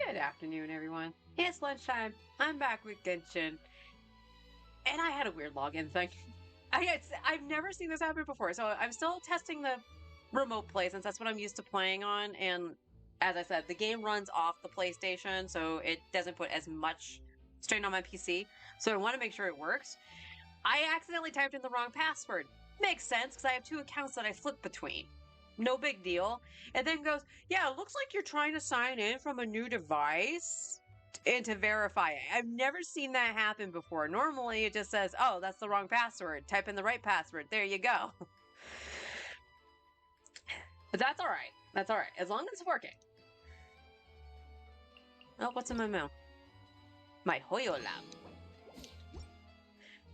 Good afternoon, everyone. It's lunchtime. I'm back with Genshin, and I had a weird login thing. I've never seen this happen before, so I'm still testing the remote play since that's what I'm used to playing on. And as I said, the game runs off the PlayStation, so it doesn't put as much strain on my PC. So I want to make sure it works. I accidentally typed in the wrong password. Makes sense because I have two accounts that I flip between. No big deal. And then goes, yeah, it looks like you're trying to sign in from a new device and to verify it. I've never seen that happen before. Normally it just says, oh, that's the wrong password. Type in the right password. There you go. But that's all right. That's all right. As long as it's working. Oh, what's in my mail? My Hoyo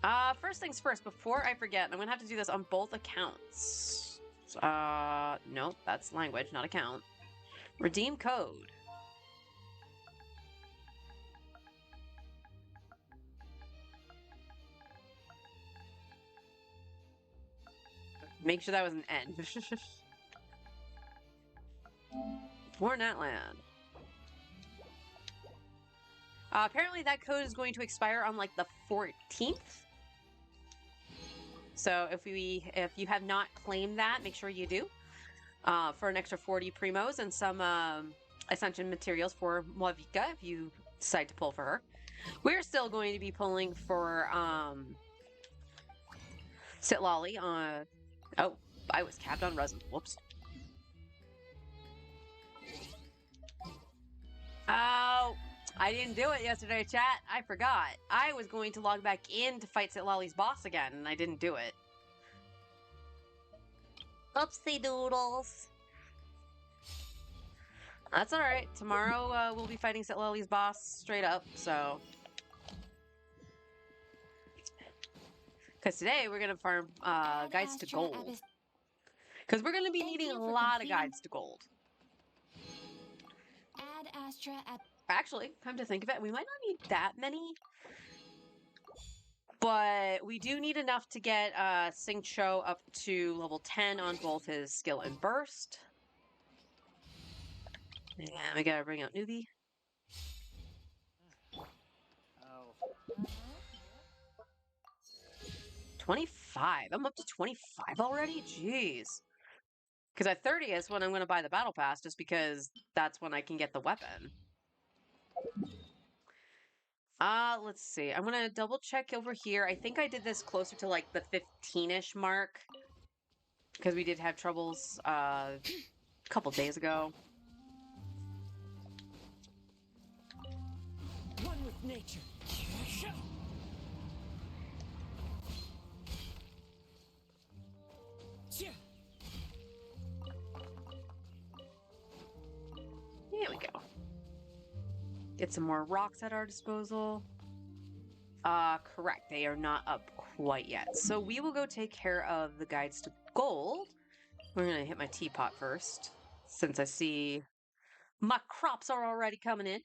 Lab. First things first, before I forget, I'm gonna have to do this on both accounts. No, that's language, not account. Redeem code. Make sure that was an N. For Natland. Apparently that code is going to expire on like the 14th. So if you have not claimed that, make sure you do. For an extra 40 primos and some ascension materials for Moavika if you decide to pull for her. We're still going to be pulling for Sitlali on. Oh, I was capped on resin. Whoops. Oh, I didn't do it yesterday, chat. I forgot. I was going to log back in to fight Sitlali's boss again, and I didn't do it. Oopsie doodles. That's alright. Tomorrow we'll be fighting Sitlali's boss straight up, so. Because today we're going to farm guides to gold. Because we're going to be needing a lot of guides to gold. Add Astra at. Actually, come to think of it, we might not need that many. But we do need enough to get Xingqiu up to level 10 on both his skill and burst. Yeah, we gotta bring out Newbie. 25. I'm up to 25 already? Jeez. Because at 30 is when I'm going to buy the battle pass, just because that's when I can get the weapon. Let's see. I'm going to double check over here. I think I did this closer to like the 15-ish mark. Because we did have troubles a couple days ago. One with nature. Here we go. Get some more rocks at our disposal. Correct. They are not up quite yet. So we will go take care of the guides to gold. We're going to hit my teapot first, since I see my crops are already coming in.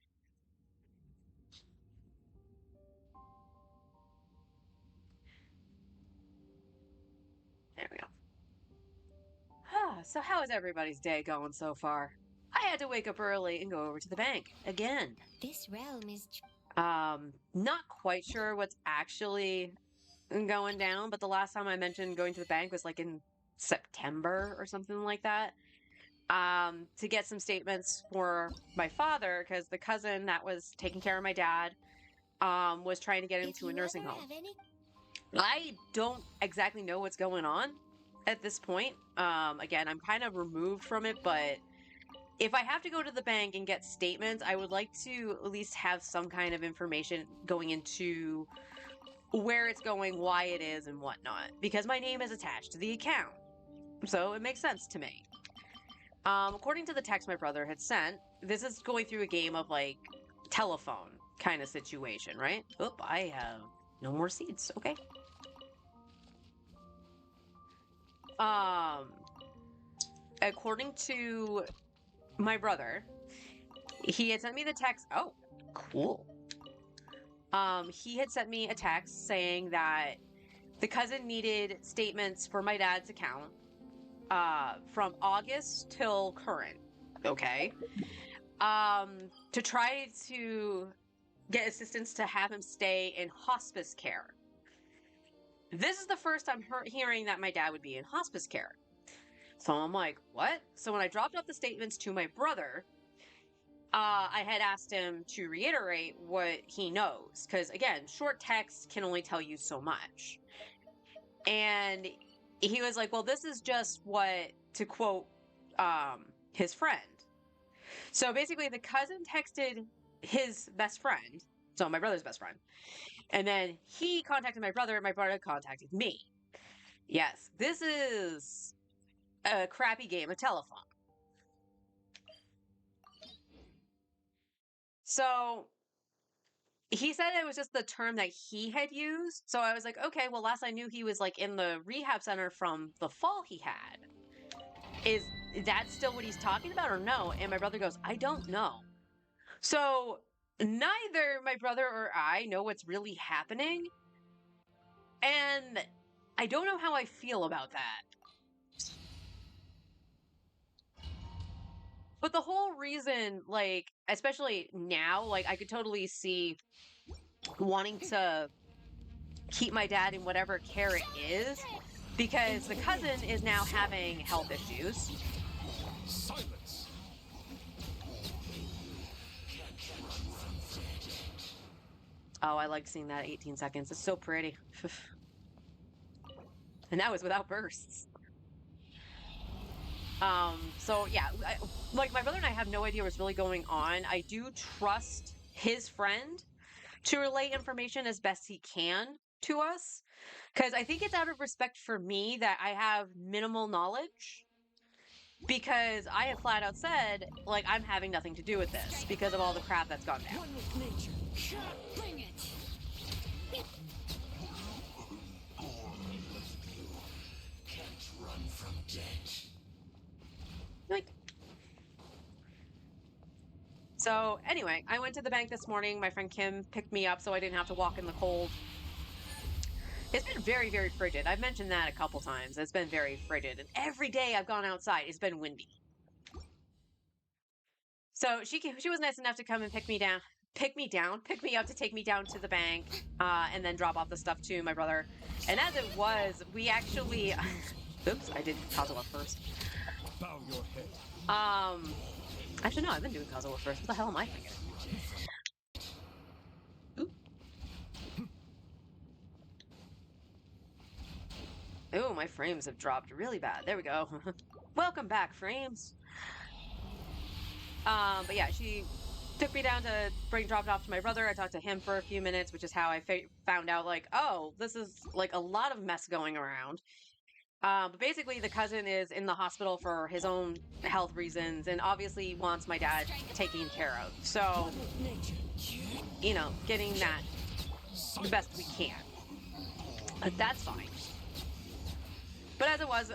There we go. So how is everybody's day going so far? I had to wake up early and go over to the bank again. This realm is. Not quite sure what's actually going down, but the last time I mentioned going to the bank was like in September or something like that. To get some statements for my father, because the cousin that was taking care of my dad was trying to get him to a nursing home. I don't exactly know what's going on at this point. Again, I'm kind of removed from it, but if I have to go to the bank and get statements, I would like to at least have some kind of information going into where it's going, why it is, and whatnot. Because my name is attached to the account. So it makes sense to me. According to the text my brother had sent, this is going through a game of, like, telephone kind of situation, right? Oop, I have no more seeds. Okay. According to my brother, he had sent me the text. Oh, cool. He had sent me a text saying that the cousin needed statements for my dad's account from August till current. Okay. to try to get assistance to have him stay in hospice care. This is the first I'm hearing that my dad would be in hospice care. So I'm like, what? So when I dropped off the statements to my brother, I had asked him to reiterate what he knows. Because again, short text can only tell you so much. And he was like, well, this is just what, to quote his friend. So basically, the cousin texted his best friend, so my brother's best friend, and then he contacted my brother, and my brother contacted me. Yes, this is a crappy game of telephone. So he said it was just the term that he had used. So I was like, okay, well, last I knew he was like in the rehab center from the fall he had. Is that still what he's talking about or no? And my brother goes, I don't know. So neither my brother or I know what's really happening. And I don't know how I feel about that. But the whole reason, like, especially now, like, I could totally see wanting to keep my dad in whatever care it is because the cousin is now having health issues. Silence. Oh, I like seeing that 18 seconds. It's so pretty. And that was without bursts. So yeah, like my brother and I have no idea what's really going on. I do trust his friend to relay information as best he can to us because I think it's out of respect for me that I have minimal knowledge because I have flat out said like I'm having nothing to do with this because of all the crap that's gone down. One with nature. Bring it. Can't run from death. Like, so anyway, I went to the bank this morning. My friend Kim picked me up so I didn't have to walk in the cold. It's been very, very frigid. I've mentioned that a couple times. It's been very frigid. And every day I've gone outside, it's been windy. So she was nice enough to come and pick me up to take me down to the bank, and then drop off the stuff to my brother. And as it was, we actually, oops, I did Kazuha first. Bow your head. Actually, no, I've been doing Kazuha first. What the hell am I thinking? Ooh, my frames have dropped really bad. There we go. Welcome back, frames. But yeah, she took me down to dropped off to my brother. I talked to him for a few minutes, which is how I found out, like, oh, this is like a lot of mess going around. But basically, the cousin is in the hospital for his own health reasons, and obviously wants my dad taken care of. So, you know, getting that the best we can. But that's fine. But as it was,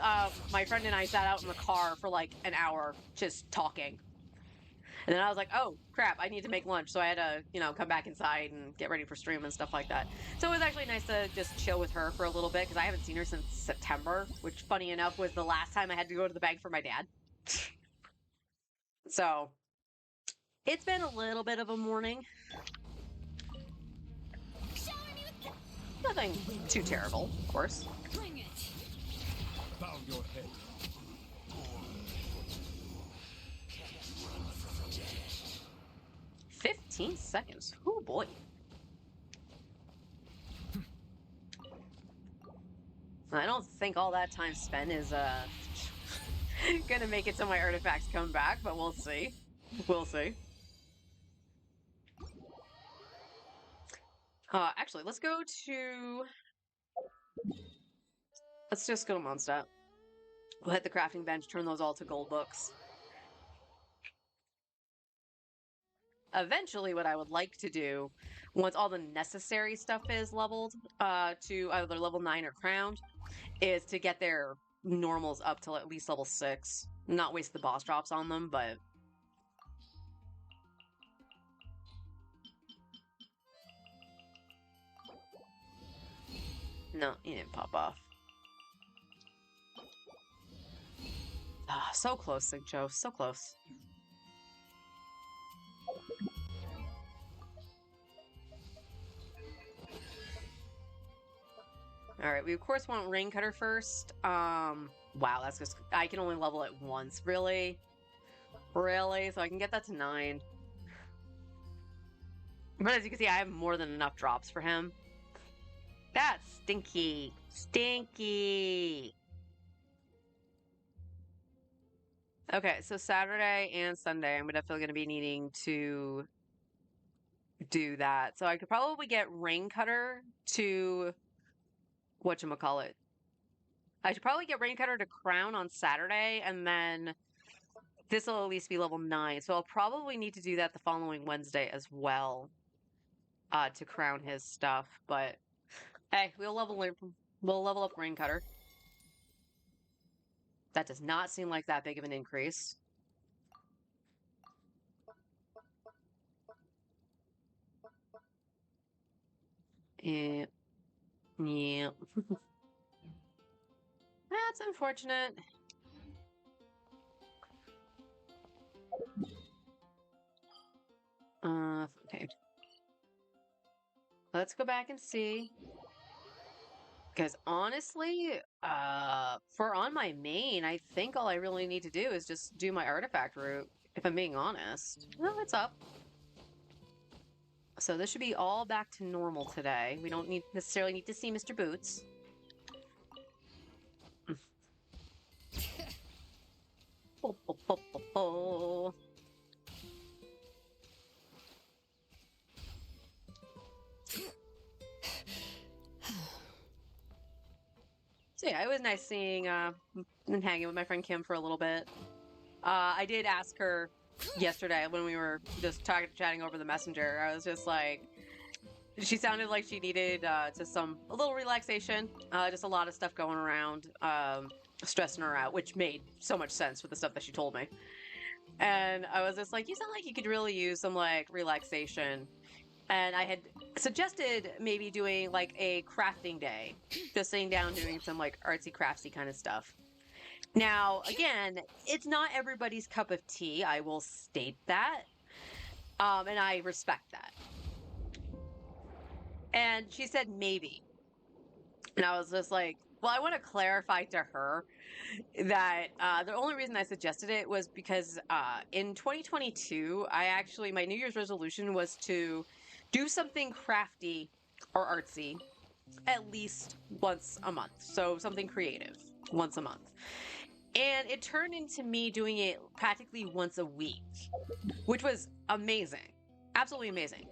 my friend and I sat out in the car for like an hour just talking. And then I was like, oh, crap, I need to make lunch. So I had to, you know, come back inside and get ready for stream and stuff like that. So it was actually nice to just chill with her for a little bit because I haven't seen her since September, which, funny enough, was the last time I had to go to the bank for my dad. So it's been a little bit of a morning. Nothing too terrible, of course. Bring it. Bow your head. 15 seconds. Oh boy. I don't think all that time spent is gonna make it so my artifacts come back, but we'll see. We'll see. Actually, let's just go to Mondstadt. We'll hit the crafting bench, turn those all to gold books. Eventually, what I would like to do, once all the necessary stuff is leveled to either level 9 or crowned, is to get their normals up to at least level 6. Not waste the boss drops on them, but... No, he didn't pop off. Ah, so close, Sigjo. So close. All right, we of course want Rain Cutter first. Wow, that's just, I can only level it once. Really? Really? So I can get that to 9. But as you can see, I have more than enough drops for him. That's stinky. Stinky. Okay, so Saturday and Sunday, I'm definitely going to be needing to do that. So I could probably get Rain Cutter to whatchamacallit. I should probably get Rain Cutter to Crown on Saturday, and then this will at least be level 9. So I'll probably need to do that the following Wednesday as well, to crown his stuff. But hey, we'll level up Rain Cutter. That does not seem like that big of an increase. Yeah. Yeah. That's unfortunate. Okay. Let's go back and see. Because honestly, for on my main, I think all I really need to do is just do my artifact route, if I'm being honest. Well, it's up. So this should be all back to normal today. We don't necessarily need to see Mr. Boots. Bo, bo, bo, bo, bo. So yeah, it was nice seeing and hanging with my friend Kim for a little bit. I did ask her yesterday when we were just chatting over the messenger. I was just like, she sounded like she needed just a little relaxation, just a lot of stuff going around, stressing her out, which made so much sense with the stuff that she told me. And I was just like, you sound like you could really use some like relaxation. And I had suggested maybe doing like a crafting day, just sitting down doing some like artsy craftsy kind of stuff. Now, again, it's not everybody's cup of tea. I will state that. And I respect that. And she said maybe. And I was just like, well, I want to clarify to her that the only reason I suggested it was because in 2022, my New Year's resolution was to do something crafty or artsy at least once a month. So something creative once a month. And it turned into me doing it practically once a week, which was amazing. Absolutely amazing.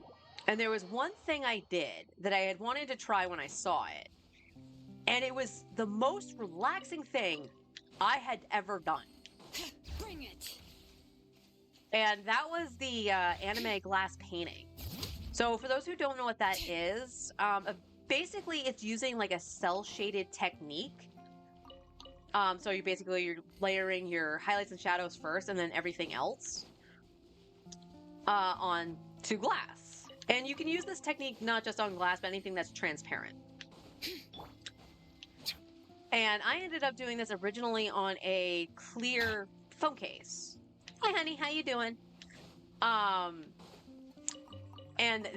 And there was one thing I did that I had wanted to try when I saw it. And it was the most relaxing thing I had ever done. Bring it. And that was the anime glass painting. So for those who don't know what that is, basically it's using like a cell shaded technique. So you're layering your highlights and shadows first and then everything else on to glass. And you can use this technique not just on glass, but anything that's transparent. And I ended up doing this originally on a clear phone case. Hi, honey, how you doing? And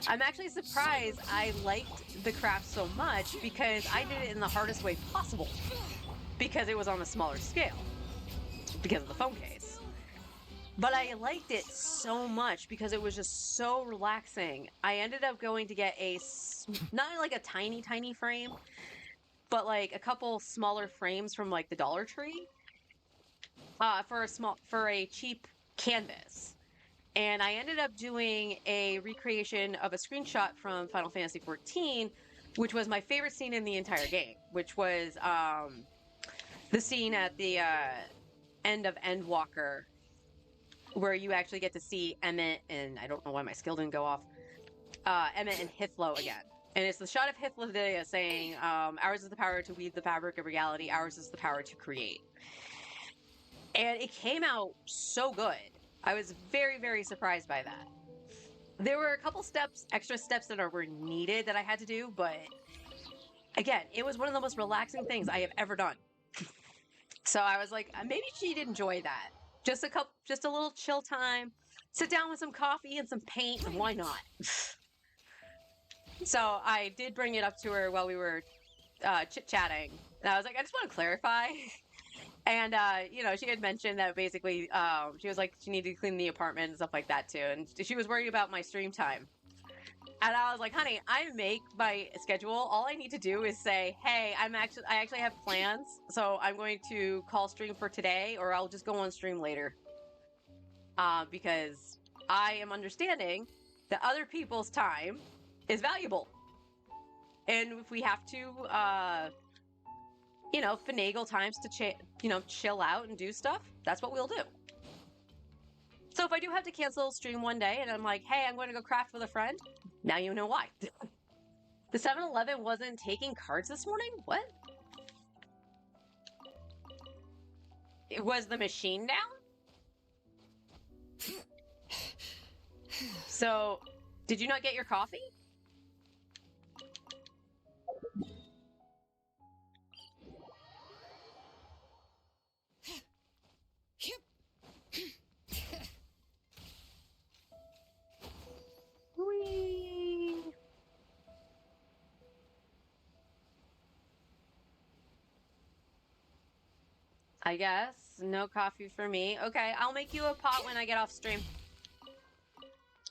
I'm actually surprised I liked the craft so much because I did it in the hardest way possible because it was on a smaller scale because of the phone case. But I liked it so much because it was just so relaxing. I ended up going to get not like a tiny, tiny frame, but like a couple smaller frames from like the Dollar Tree for a cheap canvas. And I ended up doing a recreation of a screenshot from Final Fantasy XIV, which was my favorite scene in the entire game, which was the scene at the end of Endwalker, where you actually get to see Emmett and I don't know why my skill didn't go off. Emmett and Hythlo again. And it's the shot of Hythlodia saying, ours is the power to weave the fabric of reality, ours is the power to create. And it came out so good. I was very, very surprised by that. There were a couple extra steps that were needed that I had to do, but again, it was one of the most relaxing things I have ever done. So I was like, maybe she'd enjoy that. Just a little chill time, sit down with some coffee and some paint, and why not? So I did bring it up to her while we were chit-chatting. And I was like, I just want to clarify. And you know, she had mentioned that basically she was like she needed to clean the apartment and stuff like that too. And she was worried about my stream time. And I was like, honey, I make my schedule. All I need to do is say, hey, I actually have plans, so I'm going to call stream for today, or I'll just go on stream later. Because I am understanding that other people's time is valuable. And if we have to you know, finagle times to you know, chill out and do stuff, that's what we'll do. So if I do have to cancel stream one day and I'm like, hey, I'm going to go craft with a friend, now you know why. The 7-Eleven wasn't taking cards this morning? What? It was the machine down? So, did you not get your coffee? Whee! I guess. No coffee for me. Okay, I'll make you a pot when I get off stream.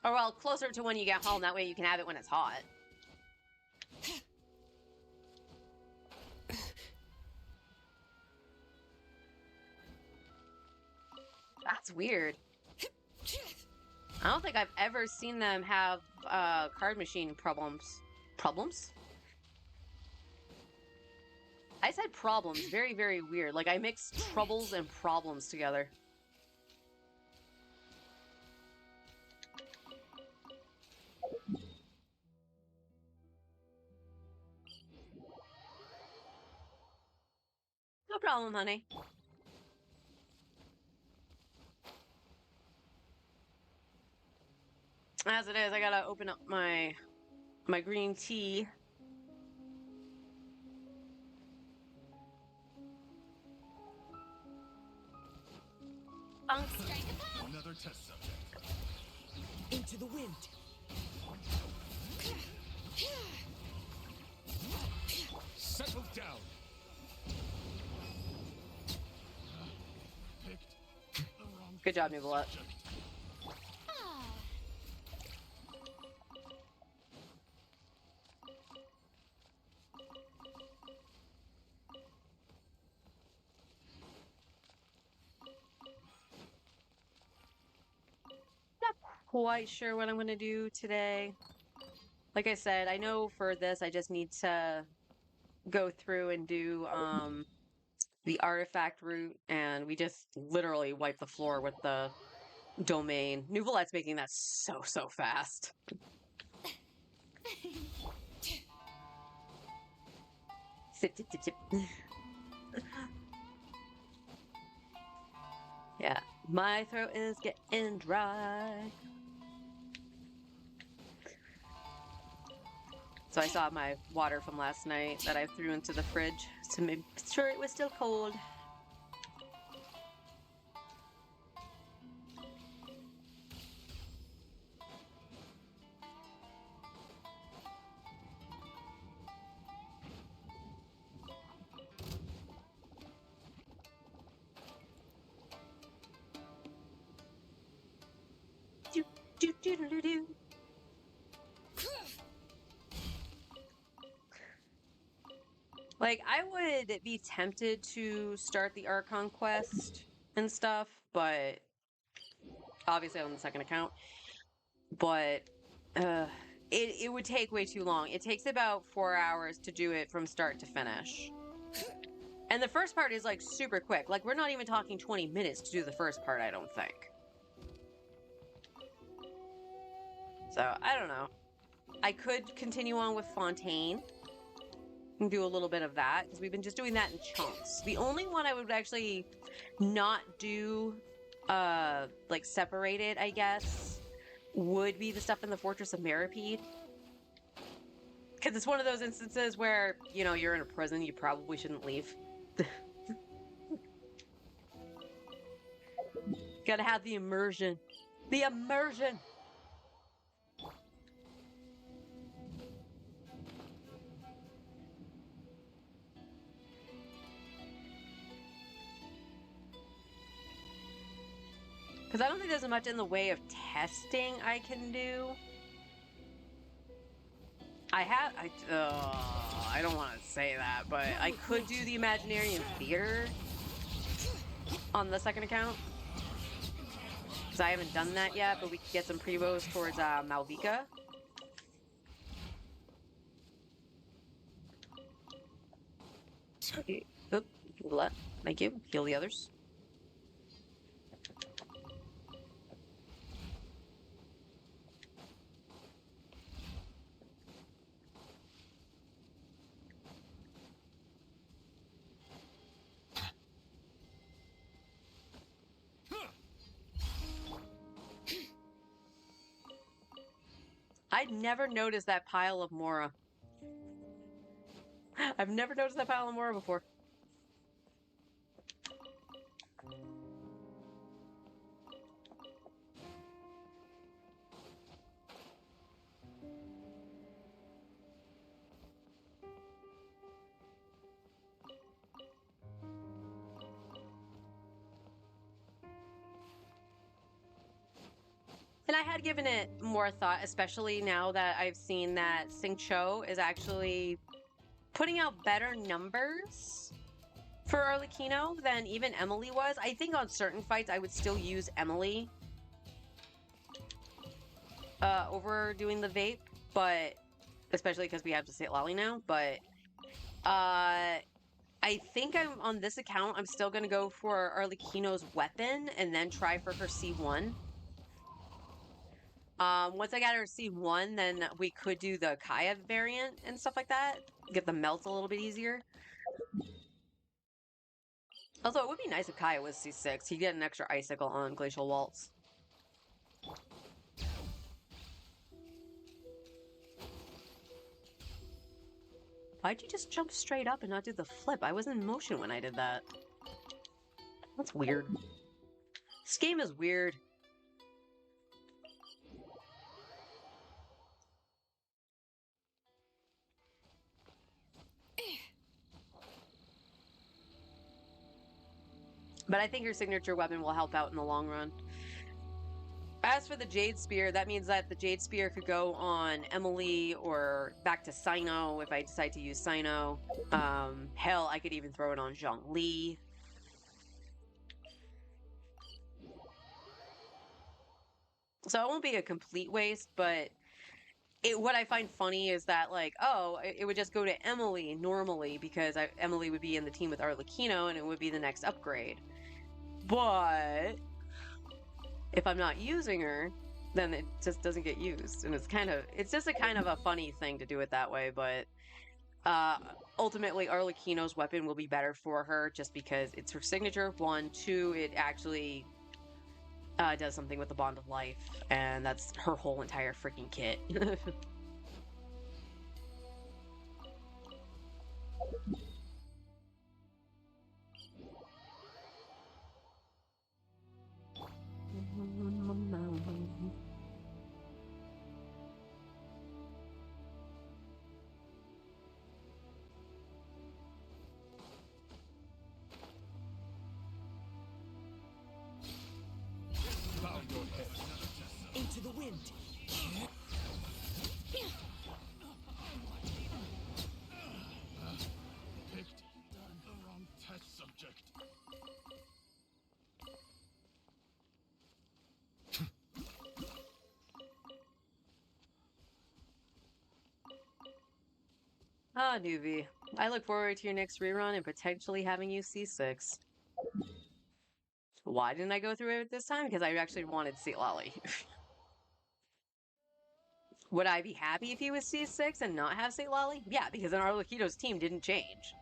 Or, well, closer to when you get home. That way you can have it when it's hot. That's weird. I don't think I've ever seen them have card machine problems. Problems? I said problems. Very, very weird. Like, I mixed troubles and problems together. No problem, honey. As it is, I gotta open up my green tea. Another test subject. Into the wind. Settle down. Picked the wrong Good job, Nuvolette. subject. Not quite sure what I'm gonna do today. Like I said, I know for this I just need to go through and do the artifact route, and we just literally wipe the floor with the domain. Nuvolette's making that so fast. Sip, sip, sip, sip. Yeah, my throat is getting dry. So I saw my water from last night that I threw into the fridge to make sure it was still cold. Do, do, do, do, do, do. Like, I would be tempted to start the Archon quest and stuff, but obviously on the second account. But it would take way too long. It takes about 4 hours to do it from start to finish. And the first part is like super quick. Like, we're not even talking 20 minutes to do the first part, I don't think. So, I don't know. I could continue on with Fontaine and do a little bit of that, because we've been just doing that in chunks. The only one I would actually not do, like, separated, I guess, would be the stuff in the Fortress of Meropide. Because it's one of those instances where, you know, you're in a prison, you probably shouldn't leave. Gotta have the immersion. The immersion! Because I don't think there's much in the way of testing I can do. I don't want to say that, but I could do the Imaginarium Theater on the second account. Because I haven't done that yet, but we could get some prevos towards Malvika. Okay. Oop. Thank you. Heal the others. I'd never noticed that pile of Mora. I've never noticed that pile of Mora before. And I had given it more thought, especially now that I've seen that Xingqiu is actually putting out better numbers for Arlecchino than even Emily was. I think on certain fights I would still use Emily over doing the vape, but especially because we have to say Lolly now, but I think I'm on this account I'm still gonna go for Arlecchino's weapon and then try for her C1. Once I got her C1, then we could do the Kaya variant and stuff like that. Get the melts a little bit easier. Although it would be nice if Kaya was C6. He'd get an extra icicle on Glacial Waltz. Why'd you just jump straight up and not do the flip? I was in motion when I did that. That's weird. This game is weird. But I think your signature weapon will help out in the long run. As for the Jade Spear, that means that the Jade Spear could go on Emily or back to Sino if I decide to use Sino. Hell, I could even throw it on Zhongli. So it won't be a complete waste, but what I find funny is that, like, oh, it would just go to Emily normally because Emily would be in the team with Arlecchino and it would be the next upgrade. But if I'm not using her, then it just doesn't get used. And it's just a kind of a funny thing to do it that way. But ultimately, Arlecchino's weapon will be better for her just because it's her signature. 1, 2, it actually does something with the Bond of Life. And that's her whole entire freaking kit. Bow your head. Into the wind. Picked the wrong test subject. Ah, Nuvi. I look forward to your next rerun and potentially having you C6. Why didn't I go through it this time? Because I actually wanted to see Lolly. Would I be happy if he was C6 and not have St. Lolly? Yeah, because then Arlecchino's team didn't change.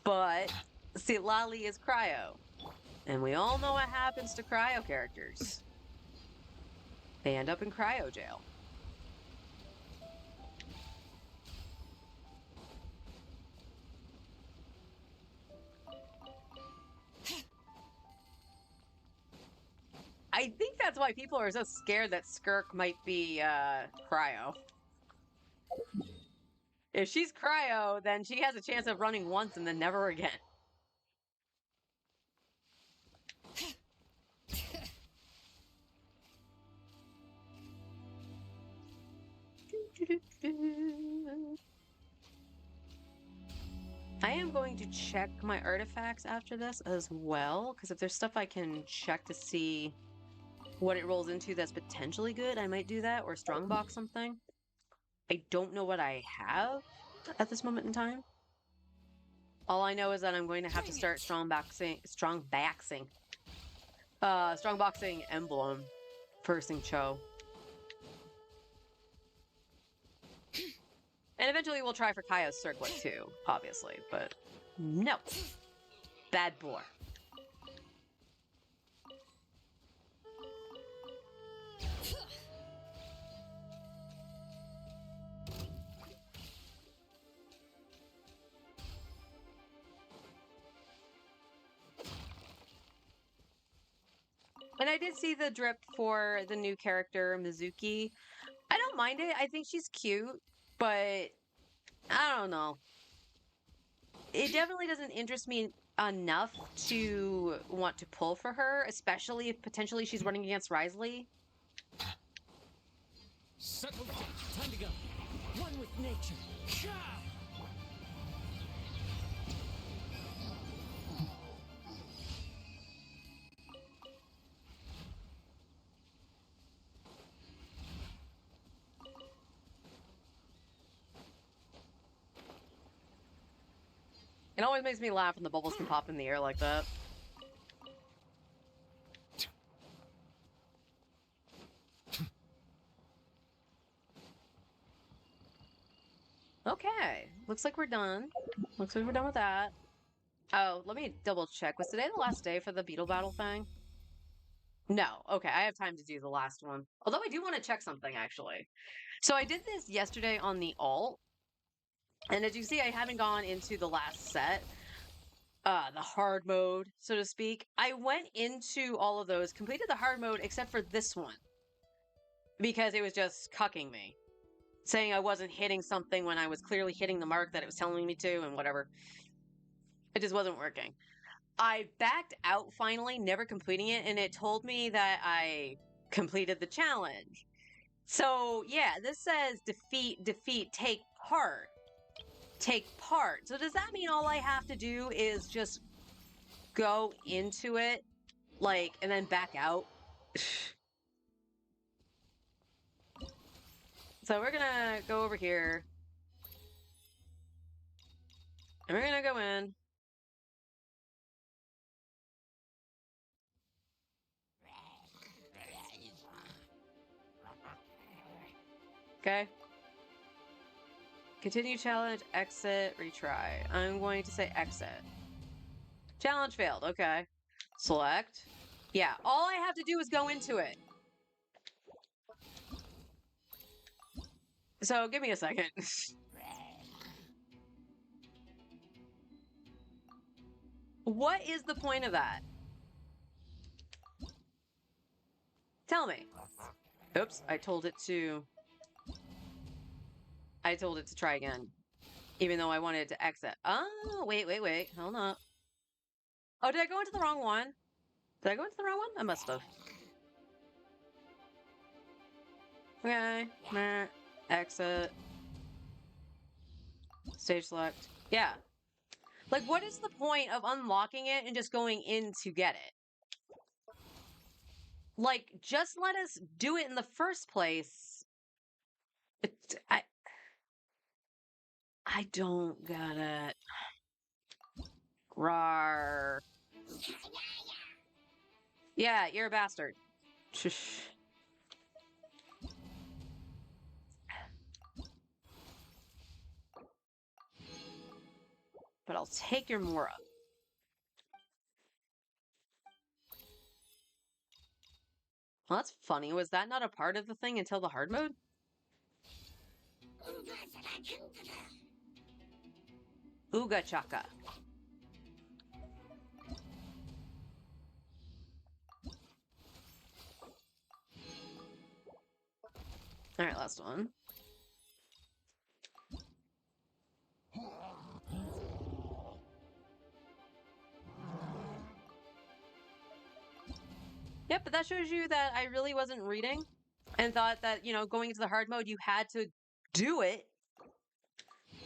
But St. Lolly is Cryo. And we all know what happens to Cryo characters. They end up in Cryo jail. I think that's why people are so scared that Skirk might be Cryo. If she's Cryo, then she has a chance of running once and then never again. I am going to check my artifacts after this as well, because if there's stuff I can check to see what it rolls into that's potentially good, I might do that, or strongbox something. I don't know what I have at this moment in time. All I know is that I'm going to have to start strongboxing Emblem for Xingqiu. And eventually we'll try for Kaio's Circlet too, obviously, but no. Bad boy. And I did see the drip for the new character, Mizuki. I don't mind it. I think she's cute, but I don't know. It definitely doesn't interest me enough to want to pull for her, especially if potentially she's running against Risley. Settle down. Time to go. One with nature. It always makes me laugh when the bubbles can pop in the air like that. Okay, looks like we're done. Looks like we're done with that. Oh, let me double check. Was today the last day for the beetle battle thing? No. Okay, I have time to do the last one. Although I do want to check something, actually. So I did this yesterday on the alt. And as you see, I haven't gone into the last set. The hard mode, so to speak. I went into all of those, completed the hard mode, except for this one. Because it was just cucking me. Saying I wasn't hitting something when I was clearly hitting the mark that it was telling me to, and whatever. It just wasn't working. I backed out finally, never completing it, and it told me that I completed the challenge. So, yeah, this says defeat, take part. Take part. So does that mean all I have to do is just go into it, like, and then back out? So we're gonna go over here. And we're gonna go in. Okay. Continue challenge, exit, retry. I'm going to say exit. Challenge failed. Okay. Select. Yeah, all I have to do is go into it. So give me a second. What is the point of that? Tell me. Oops, I told it to try again. Even though I wanted it to exit. Oh, wait. Hold on. Oh, did I go into the wrong one? Did I go into the wrong one? I must have. Okay. Exit. Stage select. Yeah. Like, what is the point of unlocking it and just going in to get it? Like, just let us do it in the first place. I don't get it. Rawr. Yeah, you're a bastard. Shush. But I'll take your Mora. Well, that's funny. Was that not a part of the thing until the hard mode? Ooga Chaka. Alright, last one. Yep, but that shows you that I really wasn't reading and thought that, you know, going into the hard mode, you had to do it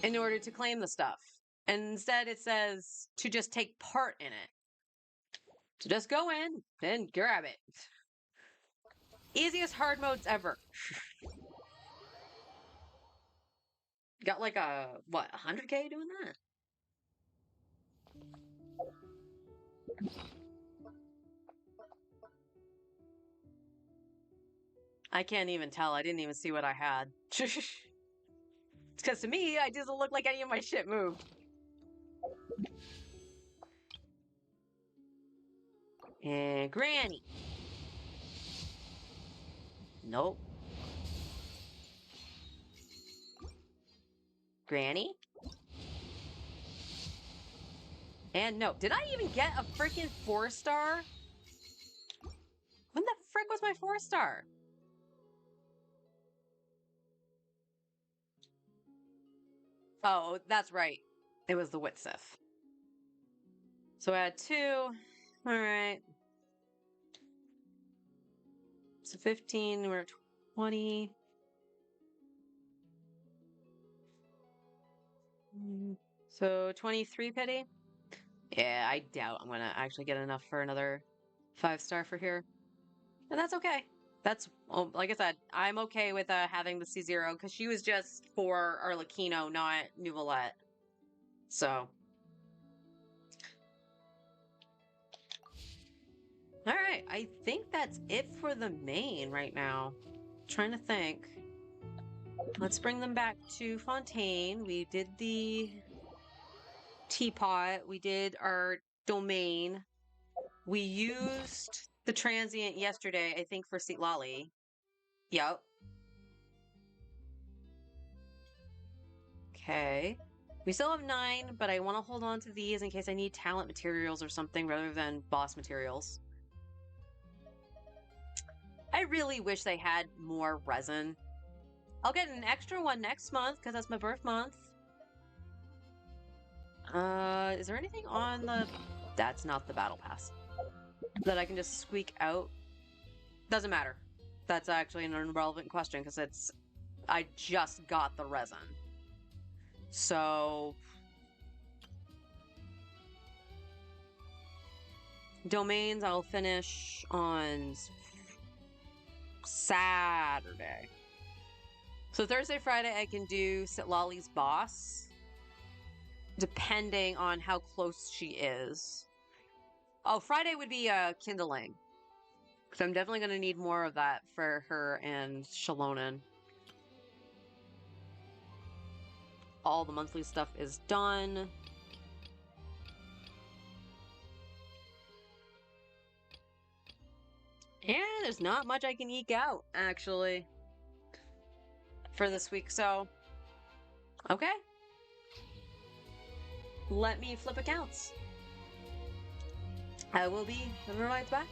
in order to claim the stuff. And instead it says to just take part in it. So just go in and grab it. Easiest hard modes ever. Got like a, what, 100K doing that? I can't even tell. I didn't even see what I had. Because to me, it doesn't look like any of my shit moved. And Granny. Nope. Granny? And no. Did I even get a freaking 4-star? When the frick was my 4-star? Oh, that's right. It was the Witsith. So I had 2. Alright. So 15, we're at 20. So 23 pity? Yeah, I doubt I'm gonna actually get enough for another 5-star for here. And that's okay. That's, like I said, I'm okay with having the C0 because she was just for Arlecchino, not Nuvolette. So. Alright, I think that's it for the main right now. Trying to think. Let's bring them back to Fontaine. We did the teapot. We did our domain. We used the transient yesterday, I think, for Seatlali. Yep. Okay. We still have 9, but I want to hold on to these in case I need talent materials or something rather than boss materials. I really wish they had more resin. I'll get an extra one next month because that's my birth month. Is there anything on the... That's not the battle pass. That I can just squeak out? Doesn't matter. That's actually an irrelevant question because it's... I just got the resin. So... Domains I'll finish on Saturday. So Thursday, Friday I can do Seatlali's boss. Depending on how close she is. Oh, Friday would be kindling. Because I'm definitely going to need more of that for her and Shalonen. All the monthly stuff is done. Yeah, there's not much I can eke out, actually. For this week, so... Okay. Let me flip accounts. I will be right back.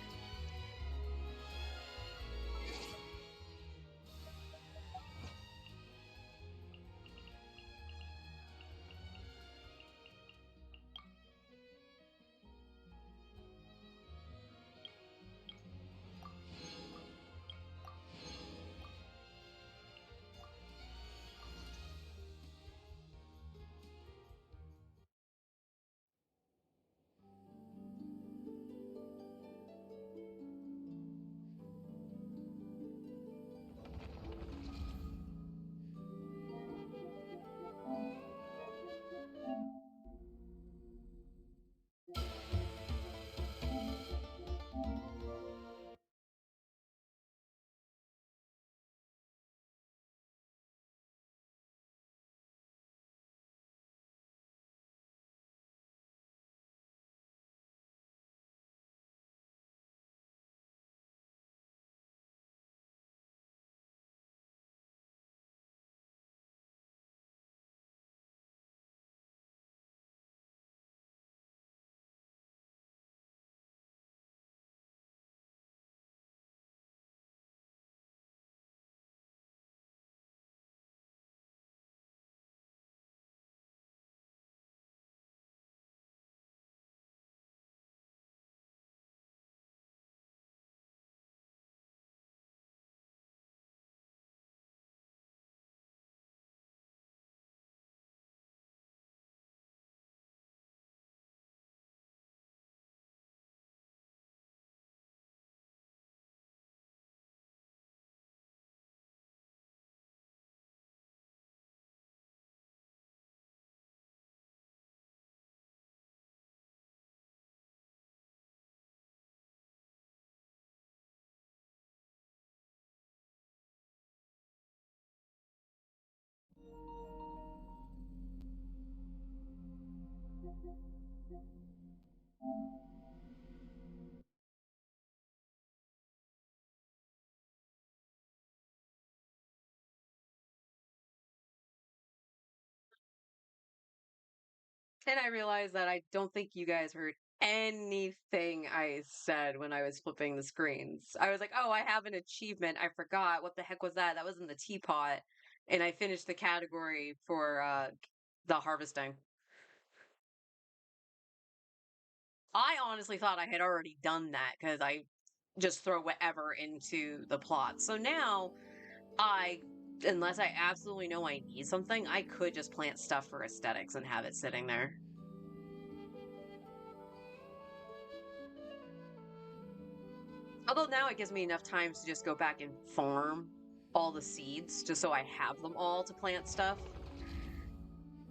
And I realized that I don't think you guys heard anything I said when I was flipping the screens. I was like, oh, I have an achievement. I forgot. What the heck was that? That was in the teapot. And I finished the category for the harvesting. I honestly thought I had already done that because I just throw whatever into the plot. So now unless I absolutely know I need something, I could just plant stuff for aesthetics and have it sitting there. Although now it gives me enough time to just go back and farm all the seeds just so I have them all to plant stuff.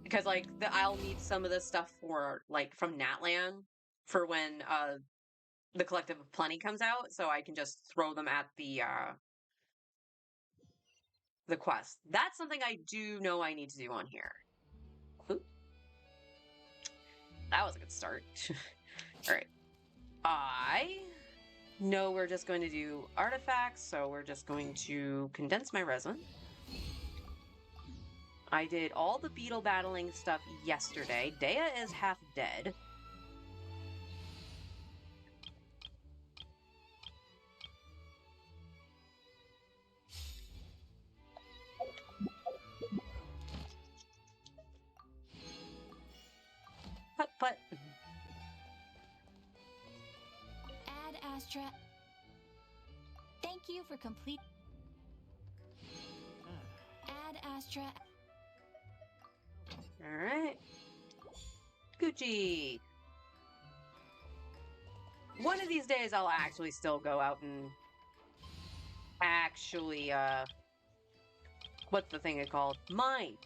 Because like I'll need some of this stuff for like from Natlan for when the Collective of Plenty comes out, so I can just throw them at the quest. That's something I do know I need to do on here. Ooh. That was a good start. All right. I know we're just going to do artifacts, so we're just going to condense my resin. I did all the beetle battling stuff yesterday. Dea is half dead. But Ad Astra. Thank you for complete. Ad Astra. all right. Gucci. One of these days I'll actually still go out and actually what's the thing it called? Mine.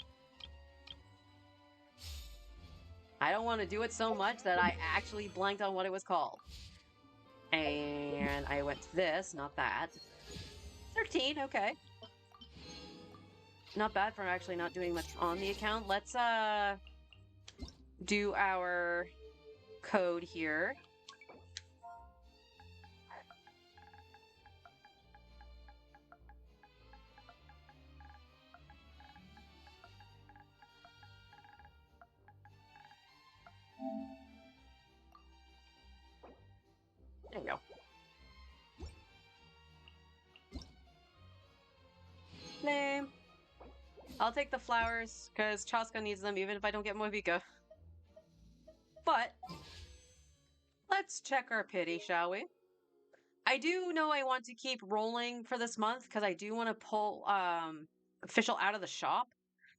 I don't want to do it so much that I actually blanked on what it was called. And I went to this, not that. 13, okay. Not bad for actually not doing much on the account. Let's do our code here. There you go. Name. I'll take the flowers, because Chaska needs them even if I don't get Moivika. But, let's check our pity, shall we? I do know I want to keep rolling for this month, because I do want to pull Official out of the shop,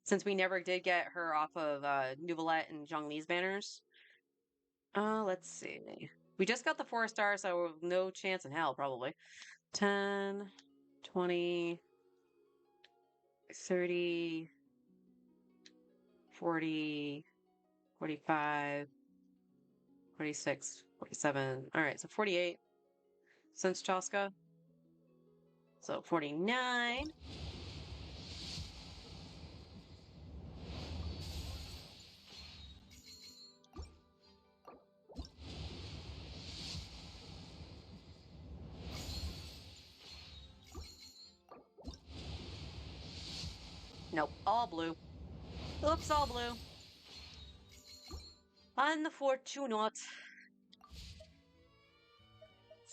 since we never did get her off of Nuvolette and Zhongli's banners. Let's see. We just got the 4-star, so no chance in hell, probably. 10, 20, 30, 40, 45, 46, 47. All right, so 48 since Chaska. So 49. Nope, all blue. Oops, all blue. Unfortunate.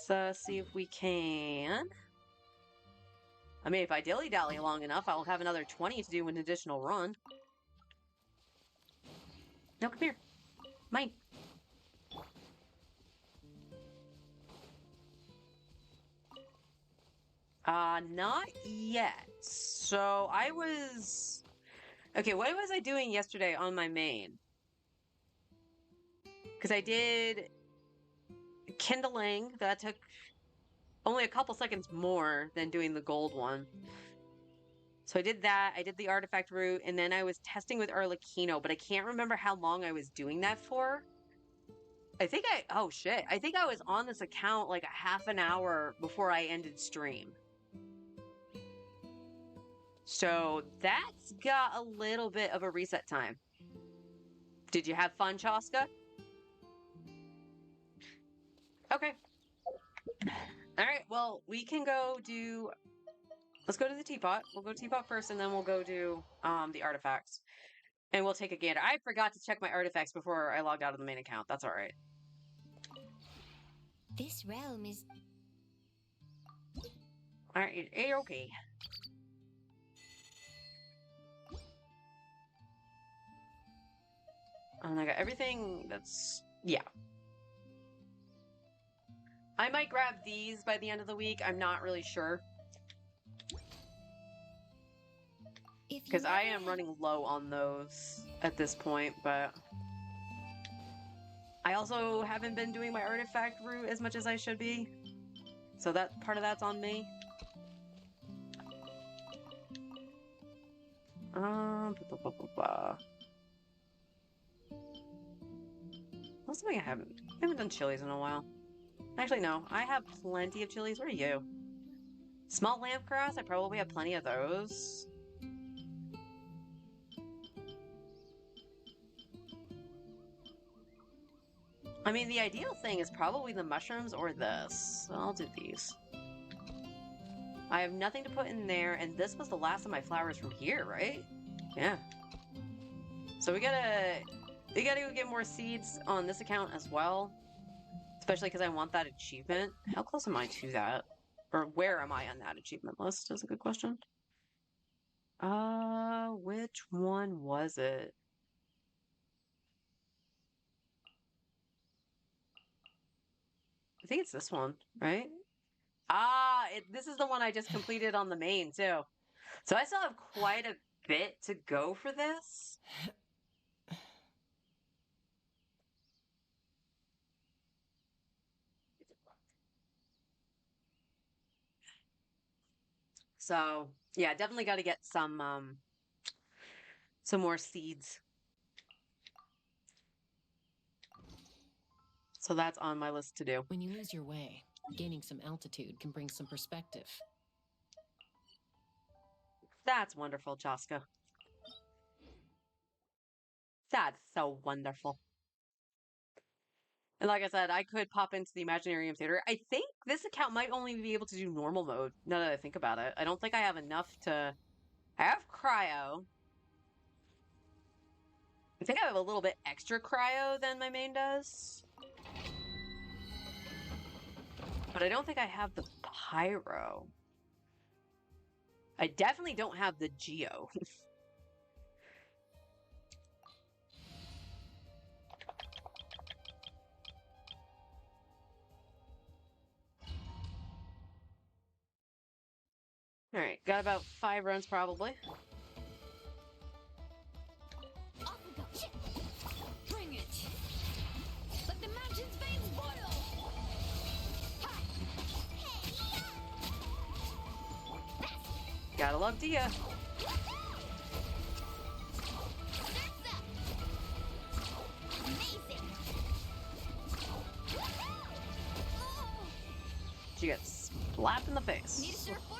Let's see if we can. I mean, if I dilly-dally long enough, I'll have another 20 to do an additional run. No, come here. Mine. Not yet. So I was... Okay, what was I doing yesterday on my main? Because I did kindling. That took only a couple seconds more than doing the gold one. So I did that. I did the artifact route, and then I was testing with Arlecchino, but I can't remember how long I was doing that for. Oh shit. I think I was on this account like a half an hour before I ended stream. So that's got a little bit of a reset time. Did you have fun, Chaska? Okay. All right. Well, we can go do. Let's go to the teapot. We'll go teapot first, and then we'll go do the artifacts, and we'll take a gander. I forgot to check my artifacts before I logged out of the main account. That's all right. This realm is All right. Okay. And I got everything. That's yeah. I might grab these by the end of the week. I'm not really sure. if Because you I ever am had- running low on those at this point, but I also haven't been doing my artifact route as much as I should be. So that part of that's on me. Blah, blah, blah, blah, blah. What's something I haven't done chilies in a while. Actually, no. I have plenty of chilies. Where are you? Small lamp grass? I probably have plenty of those. I mean, the ideal thing is probably the mushrooms or this. So I'll do these. I have nothing to put in there, and this was the last of my flowers from here, right? Yeah. So we gotta get more seeds on this account as well. Especially because I want that achievement. How close am I to that? Or where am I on that achievement list is a good question. Which one was it? I think it's this one, right? This is the one I just completed on the main, too. So I still have quite a bit to go for this. So, yeah, definitely got to get some more seeds. So that's on my list to do. When you lose your way, gaining some altitude can bring some perspective. That's wonderful, Chaska. That's so wonderful. And like I said, I could pop into the Imaginarium Theater. I think this account might only be able to do normal mode, now that I think about it. I don't think I have enough to... I have cryo. I think I have a little bit extra cryo than my main does. But I don't think I have the pyro. I definitely don't have the geo. Alright, got about 5 runs probably. off we go. Shit. Bring it. Let the mountain's veins boil. Ha. Hey. Gotta love Dia. Amazing. She gets slapped in the face. Need a surfboard?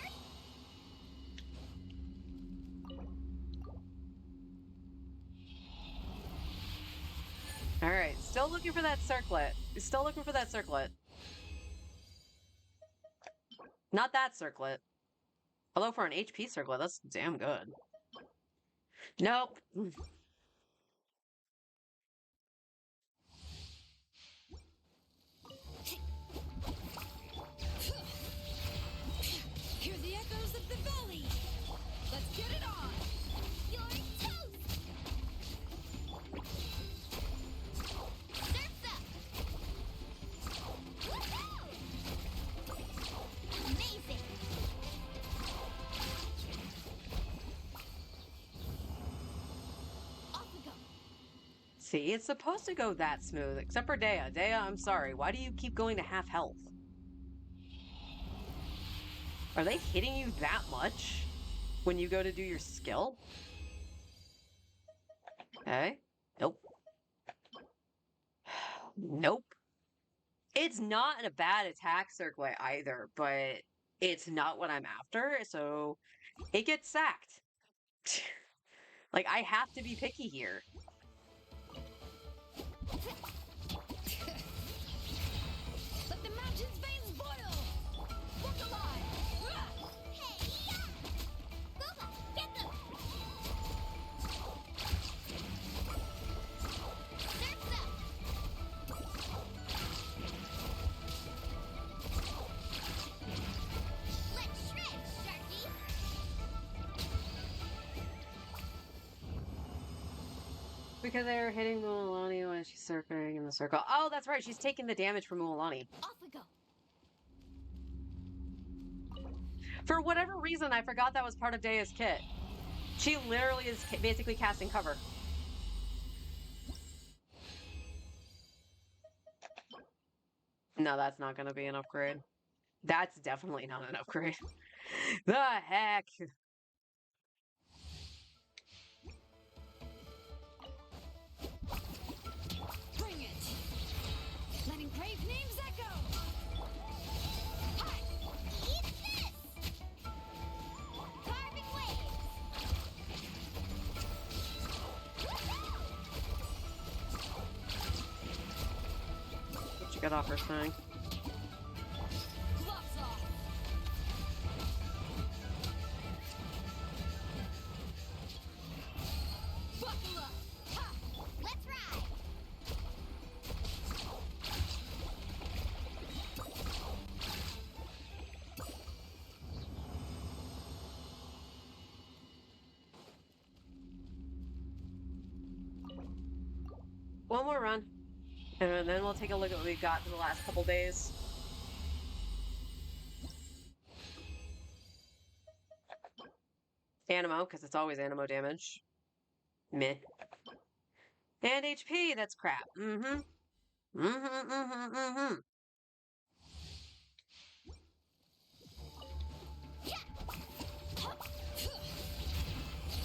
Alright, still looking for that circlet. Still looking for that circlet. Not that circlet. Although for an HP circlet, that's damn good. Nope. Hear the echoes of the valley. Let's get it on. You're toast. Surf's up. Woohoo! Amazing. Off we go. See, it's supposed to go that smooth, except for Dea. Dea, I'm sorry. Why do you keep going to half health? Are they hitting you that much when you go to do your skill? Okay. Nope. Nope. It's not a bad attack circlet either, but it's not what I'm after, so it gets sacked. Like, I have to be picky here. Let the Because they're hitting Mualani when she's circling in the circle. Oh, that's right. She's taking the damage from Mualani. Off we go. For whatever reason, I forgot that was part of Dea's kit. She literally is basically casting cover. No, that's not going to be an upgrade. That's definitely not an upgrade. The heck? Bring it. Letting brave names echo. Hi. Eat this. Carving waves. What you got off her thing? Gloves off. Buckle up. Ha. Let's ride. One more run. And then we'll take a look at what we've got for the last couple days. Animo, because it's always animo damage. Meh. And HP, that's crap. Mm-hmm. Mm-hmm, mm-hmm, mm-hmm.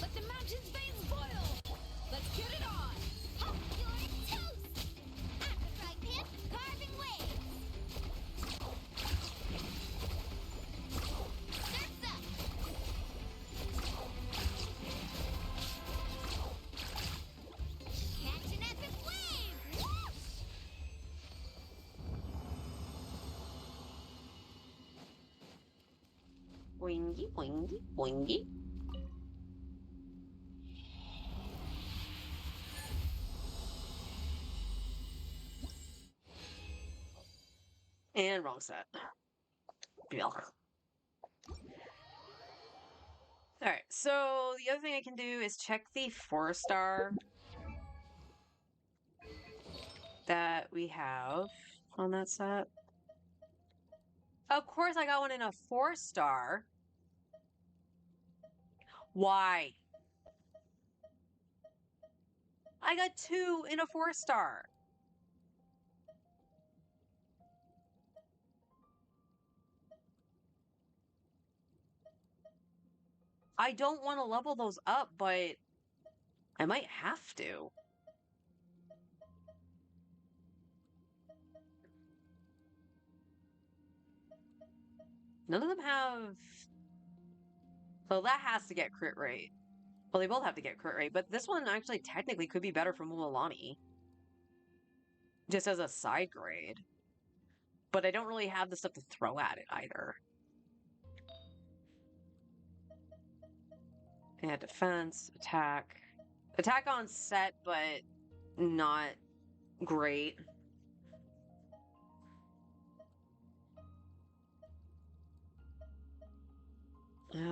Let the mountain's veins boil. Let's get it on. Ha, you're toast. I'm the frying pan, carving waves. Surf's up. Catch an epic wave. Whoosh! Boingy, boingy, boingy. And wrong set. All right, so the other thing I can do is check the 4-star that we have on that set. Of course, I got one in a 4-star. Why? I got 2 in a 4-star. I don't want to level those up, but I might have to. None of them have... Well, that has to get crit rate. Well, they both have to get crit rate, but this one actually technically could be better for Mualani. Just as a side grade. But I don't really have the stuff to throw at it either. Yeah, defense, attack. Attack on set, but not great. It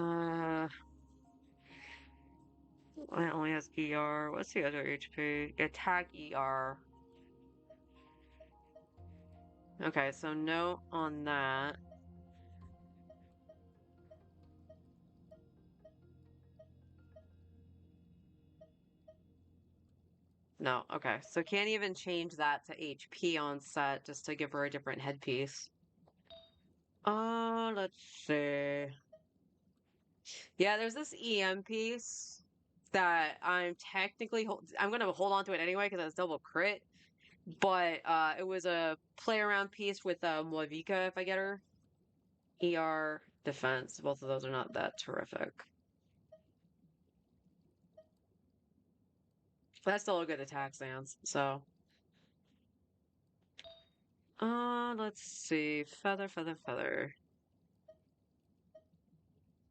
only has ER. What's the other HP? Attack ER. Okay, so no on that. No, okay. So can't even change that to HP on set just to give her a different headpiece. Let's see. Yeah, there's this EM piece that I'm technically I'm gonna hold on to it anyway because it's double crit. But it was a play around piece with Moivika if I get her. ER defense. Both of those are not that terrific. But that's still a good attack stance, so. Let's see. Feather, feather, feather.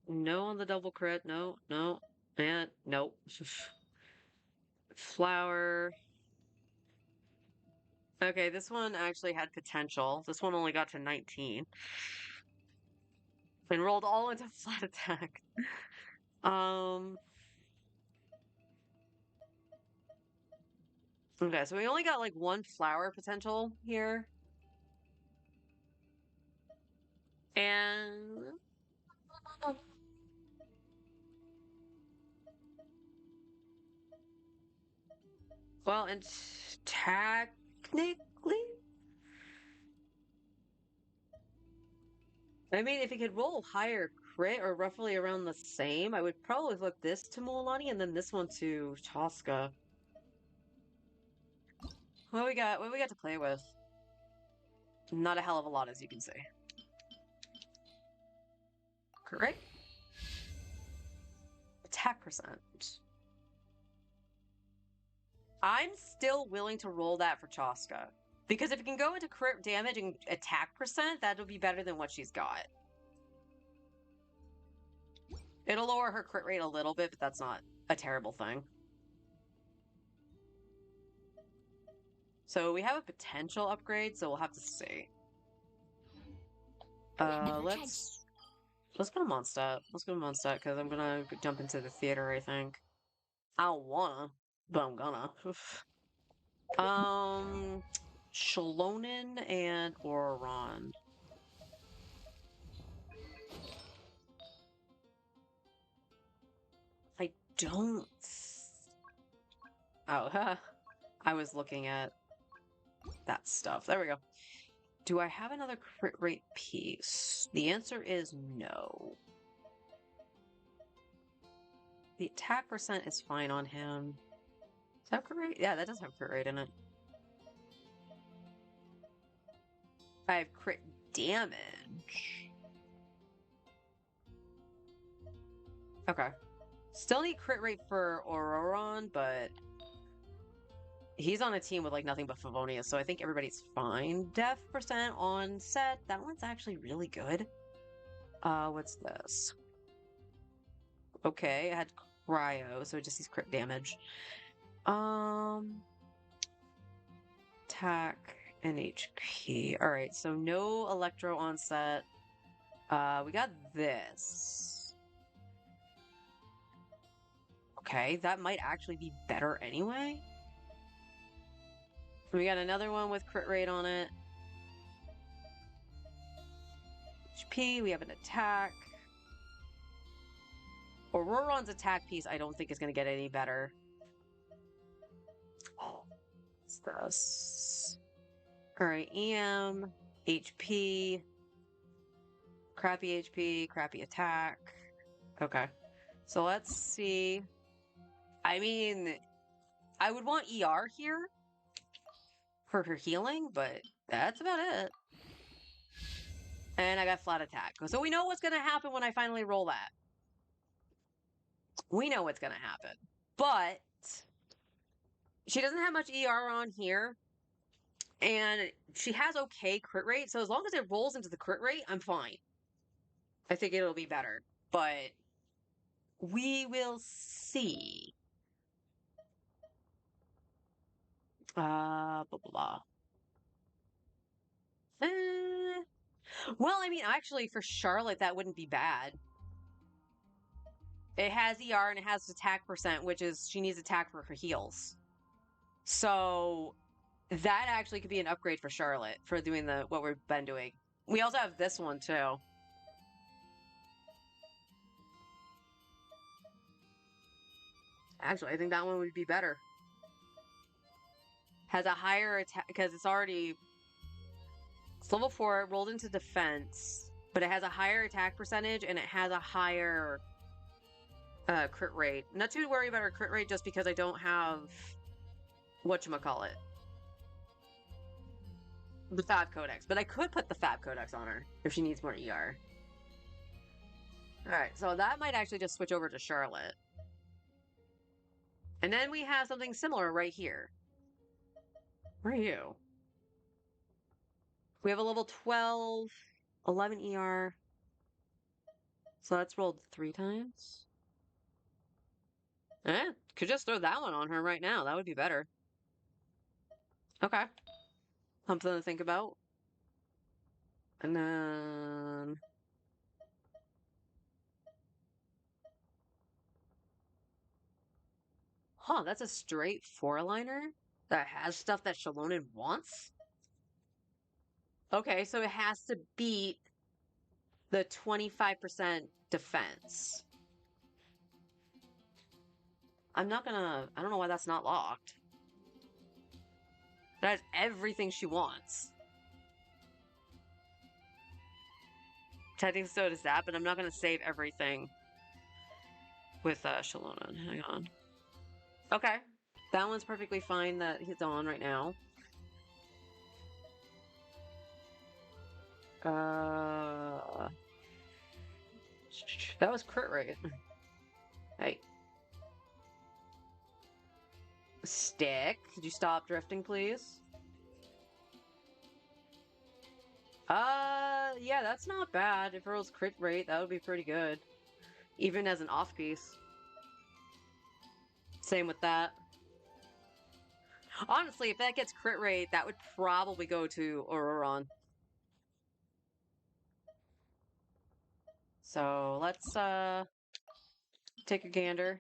No on the double crit. No, no. And nope. Flower. Okay, this one actually had potential. This one only got to 19. And rolled all into flat attack. Um. Okay, so we only got like one flower potential here. And well, and technically, I mean, if he could roll higher crit or roughly around the same, I would probably flip this to Mualani and then this one to Tosca. What we got? What we got to play with? Not a hell of a lot, as you can see. Correct? Attack percent. I'm still willing to roll that for Tosca. Because if it can go into crit damage and attack percent, that'll be better than what she's got. It'll lower her crit rate a little bit, but that's not a terrible thing. So we have a potential upgrade, so we'll have to see. Let's go to Mondstadt. Let's go to Mondstadt because I'm gonna jump into the theater, I think. I don't wanna, but I'm gonna. Shalonen and Oron. I don't. Oh, I was looking at that stuff. There we go. Do I have another crit rate piece? The answer is no. The attack percent is fine on him. Does that have crit rate? Yeah, that does have crit rate in it. I have crit damage. Okay. Still need crit rate for Auroron, but he's on a team with like nothing but Favonius, so I think everybody's fine. Def percent on set. That one's actually really good. What's this? Okay, I had cryo, so it just sees crit damage. Attack and HP. Alright, so no Electro on set. We got this. Okay, that might actually be better anyway. We got another one with crit rate on it. HP, we have an attack. Auroron's attack piece I don't think is going to get any better. Oh, what's this? Alright, EM, HP, crappy attack. Okay, so let's see. I mean, I would want ER here for her healing, but that's about it. And I got flat attack. So we know what's going to happen when I finally roll that. We know what's going to happen. But she doesn't have much ER on here. And she has okay crit rate. So as long as it rolls into the crit rate, I'm fine. I think it'll be better. But we will see. Blah, blah, blah. Well, I mean, actually, for Charlotte, that wouldn't be bad. It has ER and it has attack percent, which is she needs attack for her heals. So that actually could be an upgrade for Charlotte for doing what we've been doing. We also have this one too. Actually, I think that one would be better. Has a higher attack because it's level 4, rolled into defense, but it has a higher attack percentage and it has a higher crit rate. Not too worried about her crit rate just because I don't have whatchamacallit. The Fab Codex. But I could put the Fab Codex on her if she needs more ER. Alright, so that might actually just switch over to Charlotte. And then we have something similar right here. Where are you? We have a level 12, 11 ER. So that's rolled 3 times. Could just throw that one on her right now. That would be better. Okay. Something to think about. And then... Huh, that's a straight 4-liner? That has stuff that Shalonen wants? Okay, so it has to beat the 25% defense. I don't know why that's not locked. That has everything she wants. Technically so does that, but I'm not gonna save everything with Shalonen. Hang on. Okay. That one's perfectly fine that he's on right now. That was crit rate. Hey. Stick, could you stop drifting, please? Yeah, that's not bad. If it was crit rate, that would be pretty good. Even as an off piece. Same with that. Honestly, if that gets crit rate, that would probably go to Auroron. So let's take a gander.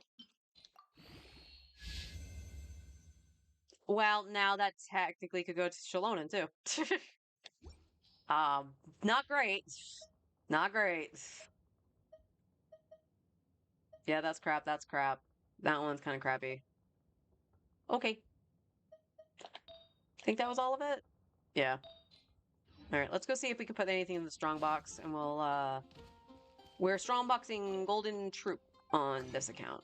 Well, now that technically could go to Shalonen too. Not great. Not great. Yeah, that's crap. That's crap. That one's kind of crappy. Okay. Think that was all of it? Yeah. All right, let's go see if we can put anything in the strong box, and we're strongboxing Golden Troop on this account.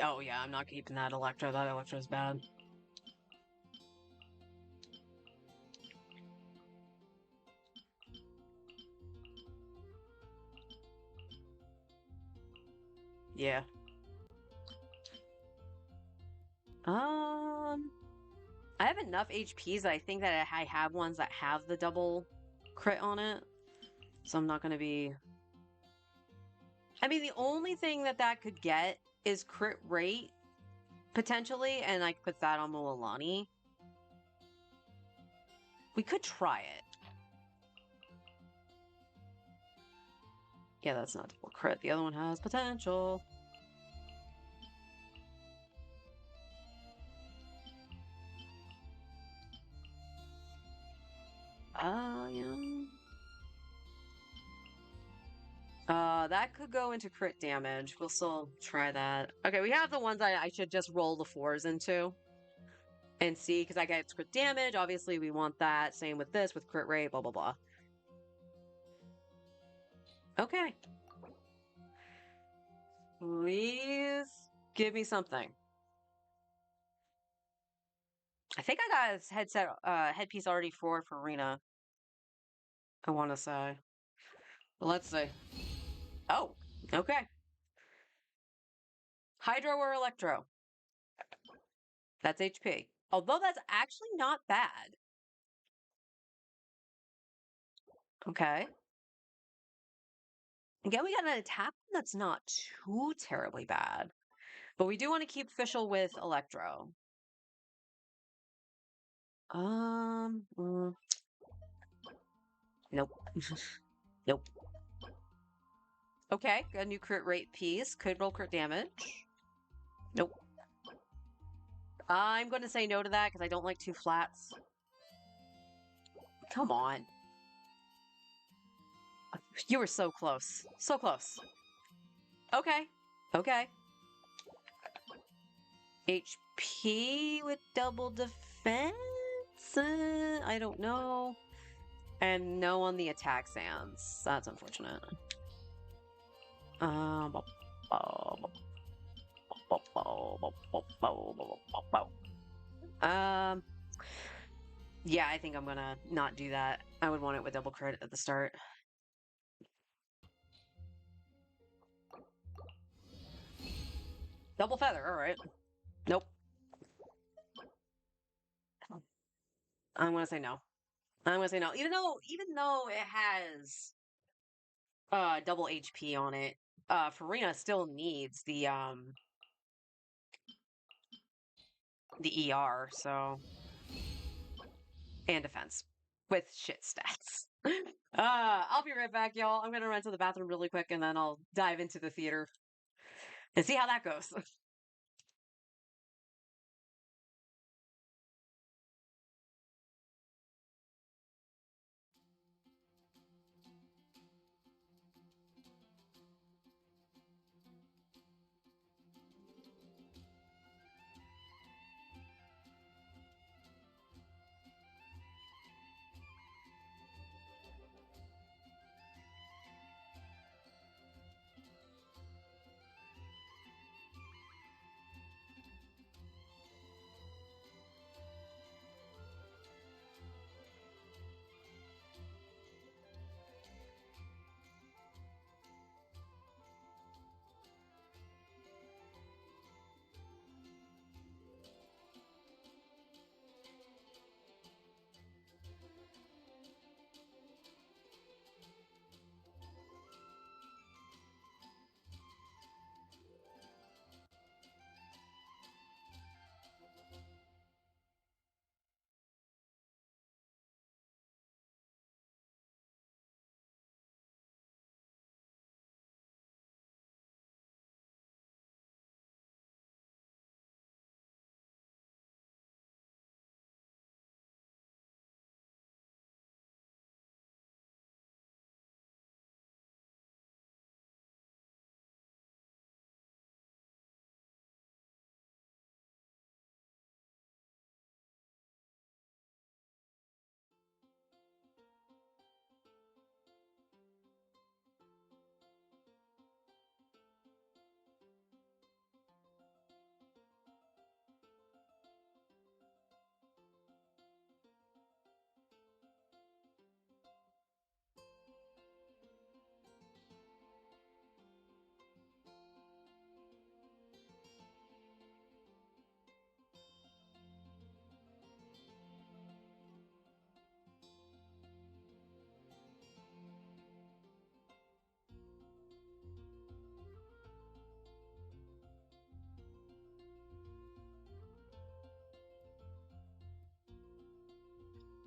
Oh yeah, I'm not keeping that Electro. That Electro's bad. Yeah. I have enough HPs that I think that I have ones that have the double crit on it. So I'm not going to be... I mean, the only thing that could get is crit rate, potentially, and I could put that on Mulalani. We could try it. Yeah, that's not double crit. The other one has potential. Yeah. That could go into crit damage. We'll still try that. Okay, we have the ones I should just roll the 4s into and see, because I get crit damage. Obviously, we want that. Same with this, with crit rate, blah, blah, blah. Okay. Please give me something. I think I got a headpiece already for Rena. I want to say. Let's see. Oh, okay. Hydro or Electro? That's HP. Although that's actually not bad. Okay. Again, we got an attack that's not too terribly bad. But we do want to keep Fischl with Electro. Nope. Nope. Okay, a new crit rate piece. Could roll crit damage. Nope. I'm going to say no to that because I don't like 2 flats. Come on. You were so close. So close. Okay. Okay. HP with double defense? I don't know. And no on the attack sands. That's unfortunate. Yeah, I think I'm gonna not do that. I would want it with double crit at the start. Double feather, alright. Nope. I'm gonna say no. I'm gonna say no. Even though it has double HP on it, Farina still needs the ER, so and defense with shit stats. I'll be right back, y'all. I'm gonna run to the bathroom really quick and then I'll dive into the theater and see how that goes.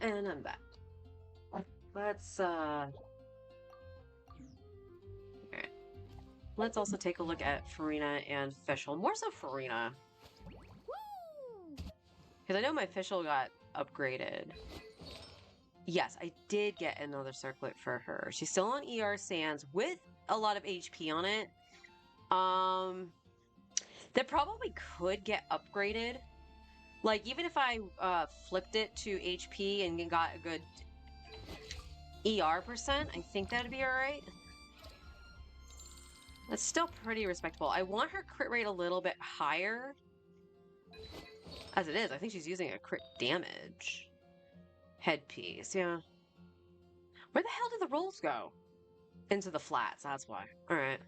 And I'm back. Let's alright. Let's also take a look at Farina and Fischl. More so Farina. Woo! Because I know my Fischl got upgraded. Yes, I did get another circlet for her. She's still on ER Sands with a lot of HP on it. That probably could get upgraded. Like, even if I flipped it to HP and got a good ER percent, I think that'd be alright. That's still pretty respectable. I want her crit rate a little bit higher. As it is, I think she's using a crit damage headpiece, yeah. Where the hell did the rolls go? Into the flats, that's why. Alright.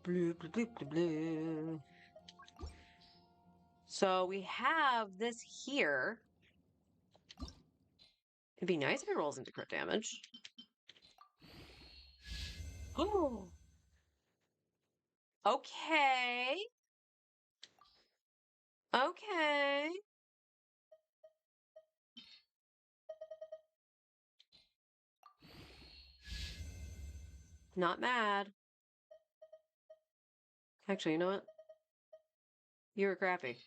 Blue, blue, blue, blue, blue. So we have this here. It'd be nice if it rolls into crit damage. Oh. Okay. Okay. Not mad. Actually, you know what? You were crappy.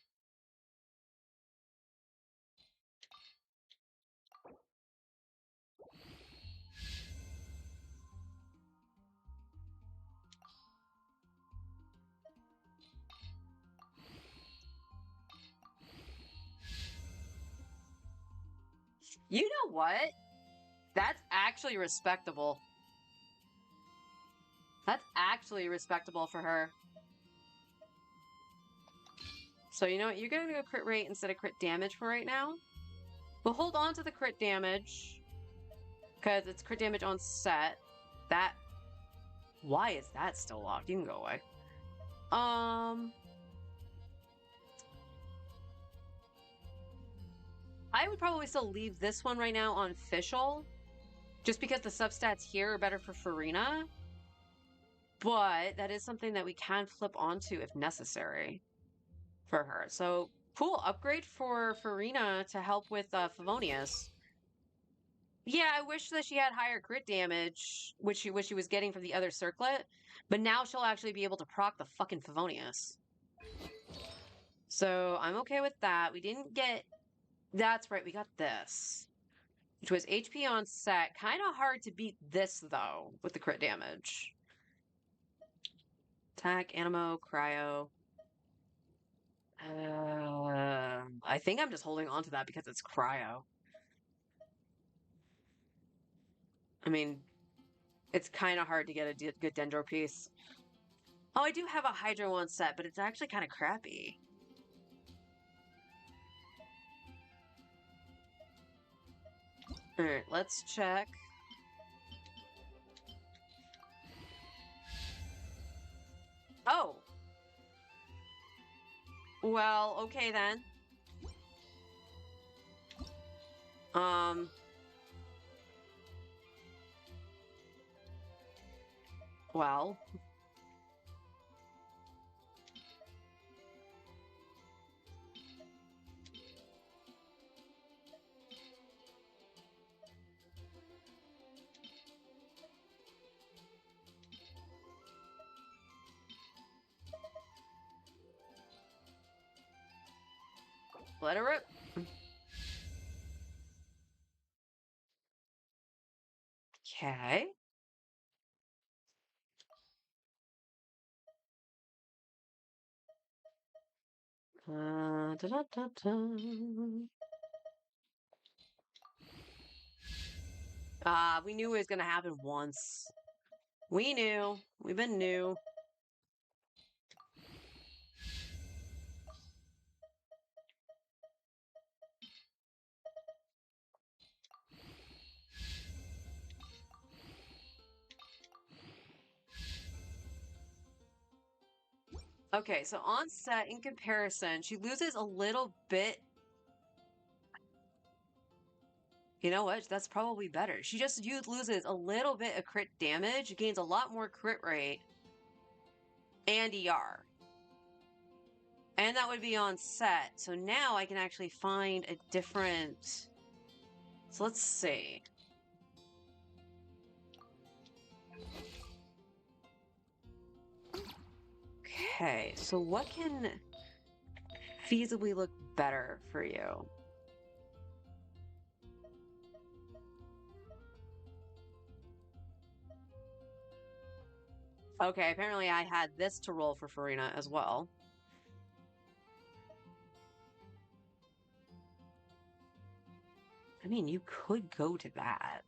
You know what? That's actually respectable. That's actually respectable for her. So you know what? You're gonna go crit rate instead of crit damage for right now. We'll hold on to the crit damage. Because it's crit damage on set. That... Why is that still locked? You can go away. I would probably still leave this one right now on Fischl. Just because the substats here are better for Farina. But that is something that we can flip onto if necessary for her. So cool upgrade for Farina to help with Favonius. Yeah, I wish that she had higher crit damage, which she was getting from the other circlet, but now she'll actually be able to proc the fucking Favonius. So I'm okay with that. We didn't get... That's right, we got this. Which was HP on set. Kind of hard to beat this, though, with the crit damage. Attack, Animo, Cryo. I think I'm just holding on to that because it's Cryo. I mean, it's kind of hard to get a good Dendro piece. Oh, I do have a Hydro on set, but it's actually kind of crappy. Alright, let's check. Oh! Well, okay then. Well. Let her rip. Okay. We knew it was gonna happen once. We knew. We've been new. Okay, so on set, in comparison, she loses a little bit. You know what? That's probably better. She just loses a little bit of crit damage, gains a lot more crit rate, and ER. And that would be on set. So now I can actually find a different... So let's see. Okay, so what can feasibly look better for you? Okay, apparently I had this to roll for Farina as well. I mean, you could go to that.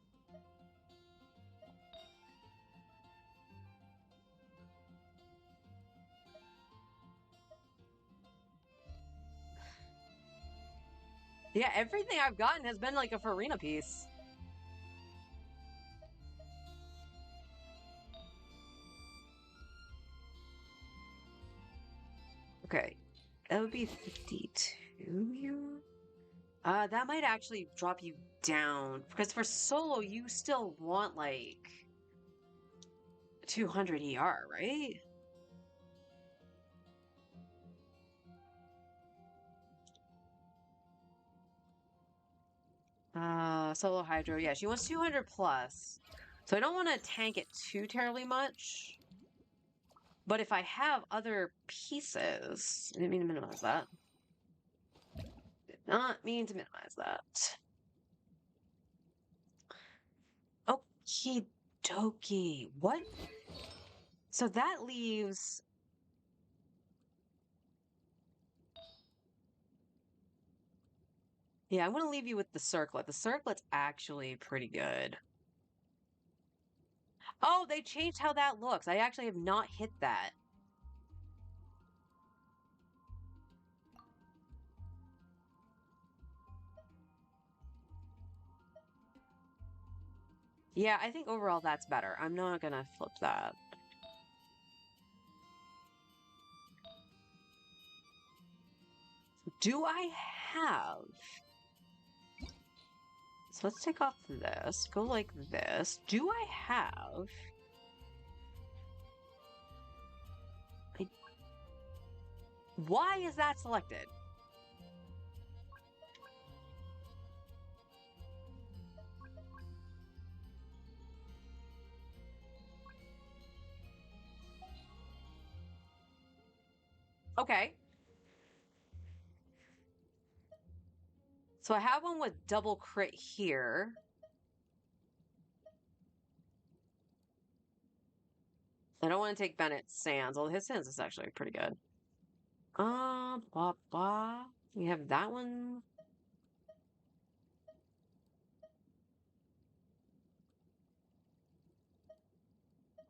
Yeah, everything I've gotten has been like a Farina piece. Okay, that would be 52 here. That might actually drop you down because for solo you still want like 200 ER, right? Solo Hydro, yeah, she wants 200 plus. So I don't want to tank it too terribly much. But if I have other pieces, I didn't mean to minimize that. Did not mean to minimize that. Okie dokie. What? So that leaves... Yeah, I'm going to leave you with the circlet. The circlet's actually pretty good. Oh, they changed how that looks. I actually have not hit that. Yeah, I think overall that's better. I'm not going to flip that. Do I have... So let's take off this. Go like this. Do I have... Why is that selected? Okay. So I have one with double crit here. I don't want to take Bennett's Sands, although his Sands is actually pretty good. Blah, blah. We have that one.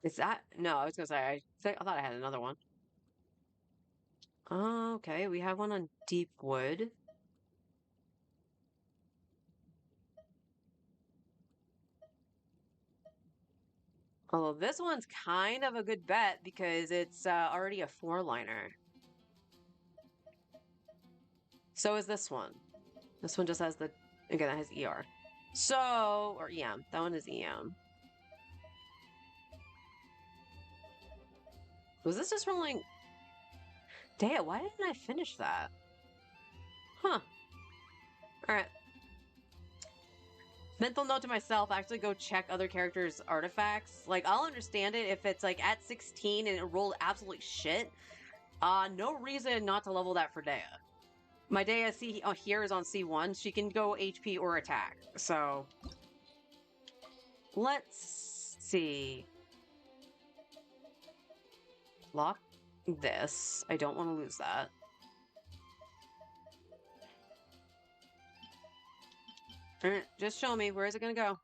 Is that? No, I was gonna say, I thought I had another one. Okay, we have one on Deepwood. Although this one's kind of a good bet because it's already a 4-liner. So is this one. This one just has the, again, that has ER. So, or EM. That one is EM. Was this just rolling? Damn, why didn't I finish that? Huh. Alright. Mental note to myself, actually go check other characters' artifacts. Like, I'll understand it if it's like at 16 and it rolled absolute shit. No reason not to level that for Dea. My Dea here is on C1. She can go HP or attack. So, let's see. Lock this. I don't want to lose that. Just show me. Where is it going to go?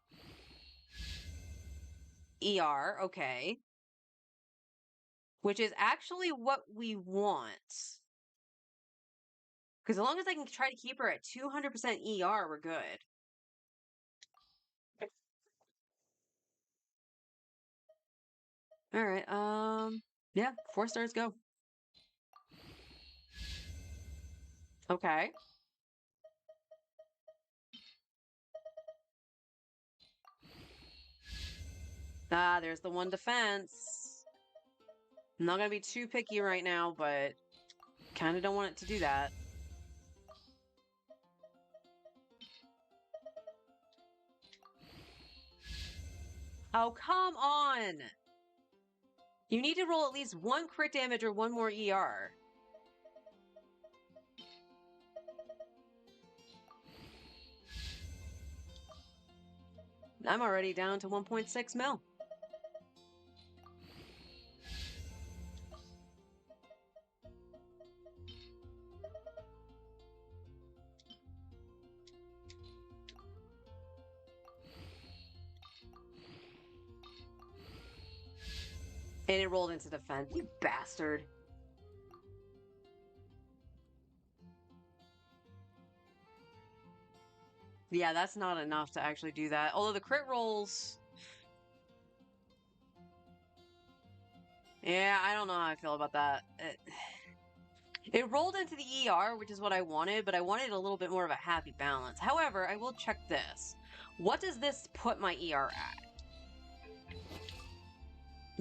ER. Okay. Which is actually what we want. Because as long as I can try to keep her at 200% ER, we're good. Alright, yeah, 4 stars go. Okay. Ah, there's the 1 defense. I'm not gonna be too picky right now, but kind of don't want it to do that. Oh, come on! You need to roll at least 1 crit damage or 1 more ER. I'm already down to 1.6 mil. And it rolled into defense, you bastard. Yeah, that's not enough to actually do that. Although the crit rolls... Yeah, I don't know how I feel about that. It rolled into the ER, which is what I wanted, but I wanted a little bit more of a happy balance. However, I will check this. What does this put my ER at?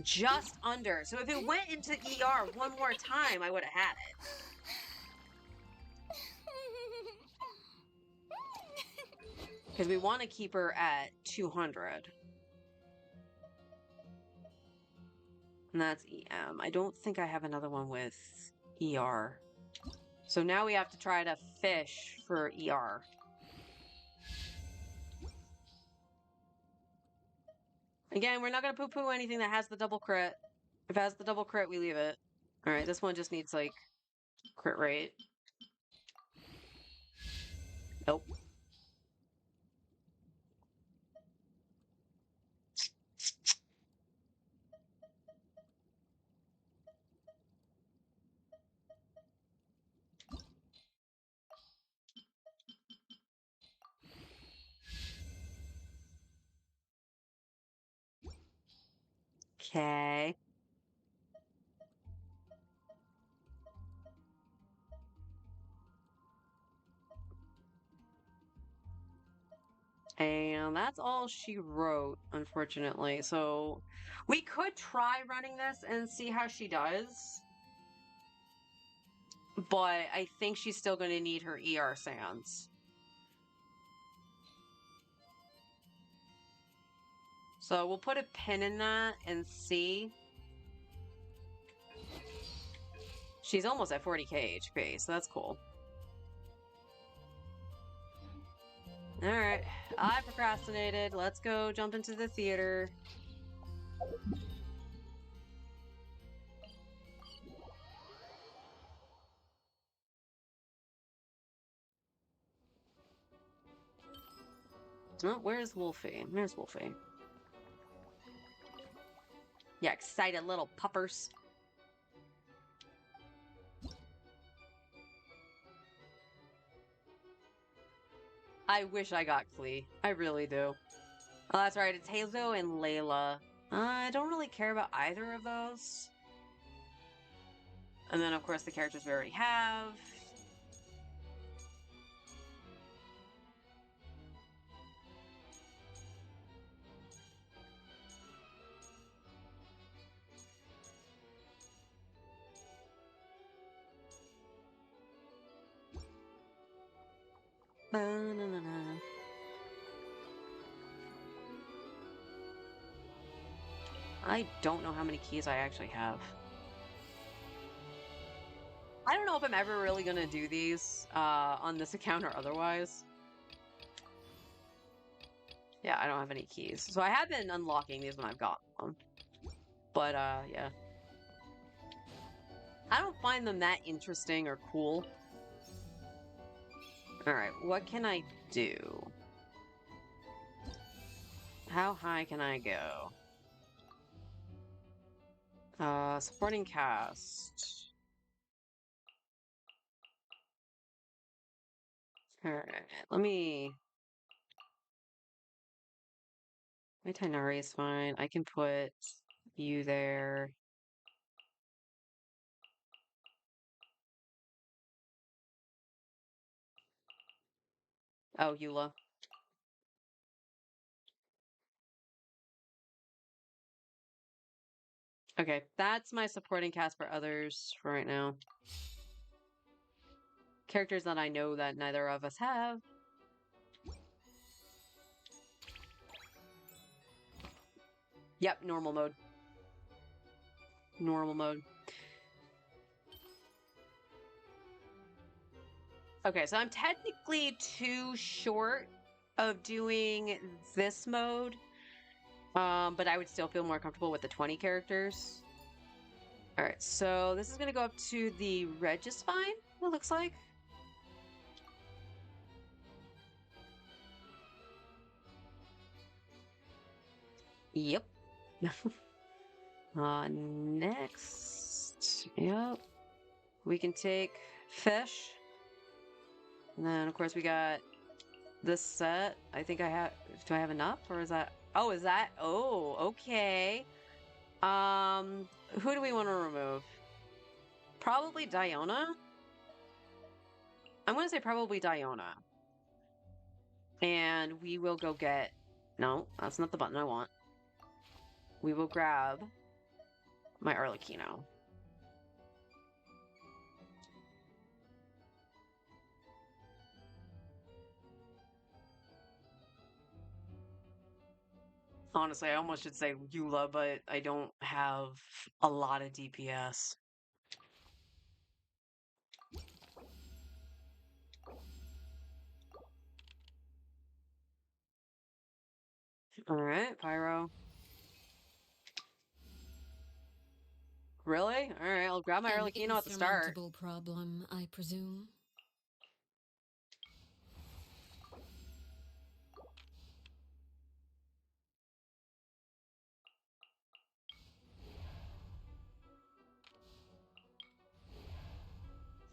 Just under. So if it went into ER one more time, I would have had it. Because we want to keep her at 200. And that's EM. I don't think I have another one with ER. So now we have to try to fish for ER. Again, we're not going to poo-poo anything that has the double crit. If it has the double crit, we leave it. Alright, this one just needs, like, crit rate. Nope. Okay. And that's all she wrote, unfortunately. So we could try running this and see how she does. but I think she's still going to need her ER sands. So we'll put a pin in that and see. She's almost at 40k HP, so that's cool. Alright, I procrastinated. Let's go jump into the theater. Oh, where's Wolfie? There's Wolfie. Yeah, excited little puppers. I wish I got Klee. I really do. Oh, that's right. It's Hazo and Layla. I don't really care about either of those. And then, of course, the characters we already have. Ba-na-na-na. I don't know how many keys I actually have. I don't know if I'm ever really gonna do these on this account or otherwise. Yeah, I don't have any keys. So I have been unlocking these when I've gotten them. But yeah. I don't find them that interesting or cool. Alright, what can I do? How high can I go? Supporting cast. Alright, let me... My Tighnari is fine. I can put you there. Oh, Eula. Okay, that's my supporting cast for others for right now. Characters that I know that neither of us have. Yep, normal mode. Normal mode. Okay, so I'm technically too short of doing this mode, but I would still feel more comfortable with the 20 characters. All right, so this is going to go up to the Regispine, it looks like. Yep. Next, yep, we can take Fish. And then, of course, we got this set. I think I have... Do I have enough? Or is that... Oh, is that... Oh, okay. Who do we want to remove? Probably Diona? I'm going to say probably Diona. And we will go get... No, that's not the button I want. We will grab my Arlecchino. Honestly, I almost should say Eula, but I don't have a lot of DPS. Alright, Pyro. Really? Alright, I'll grab my An Arlecchino at the start. insurmountable problem, I presume.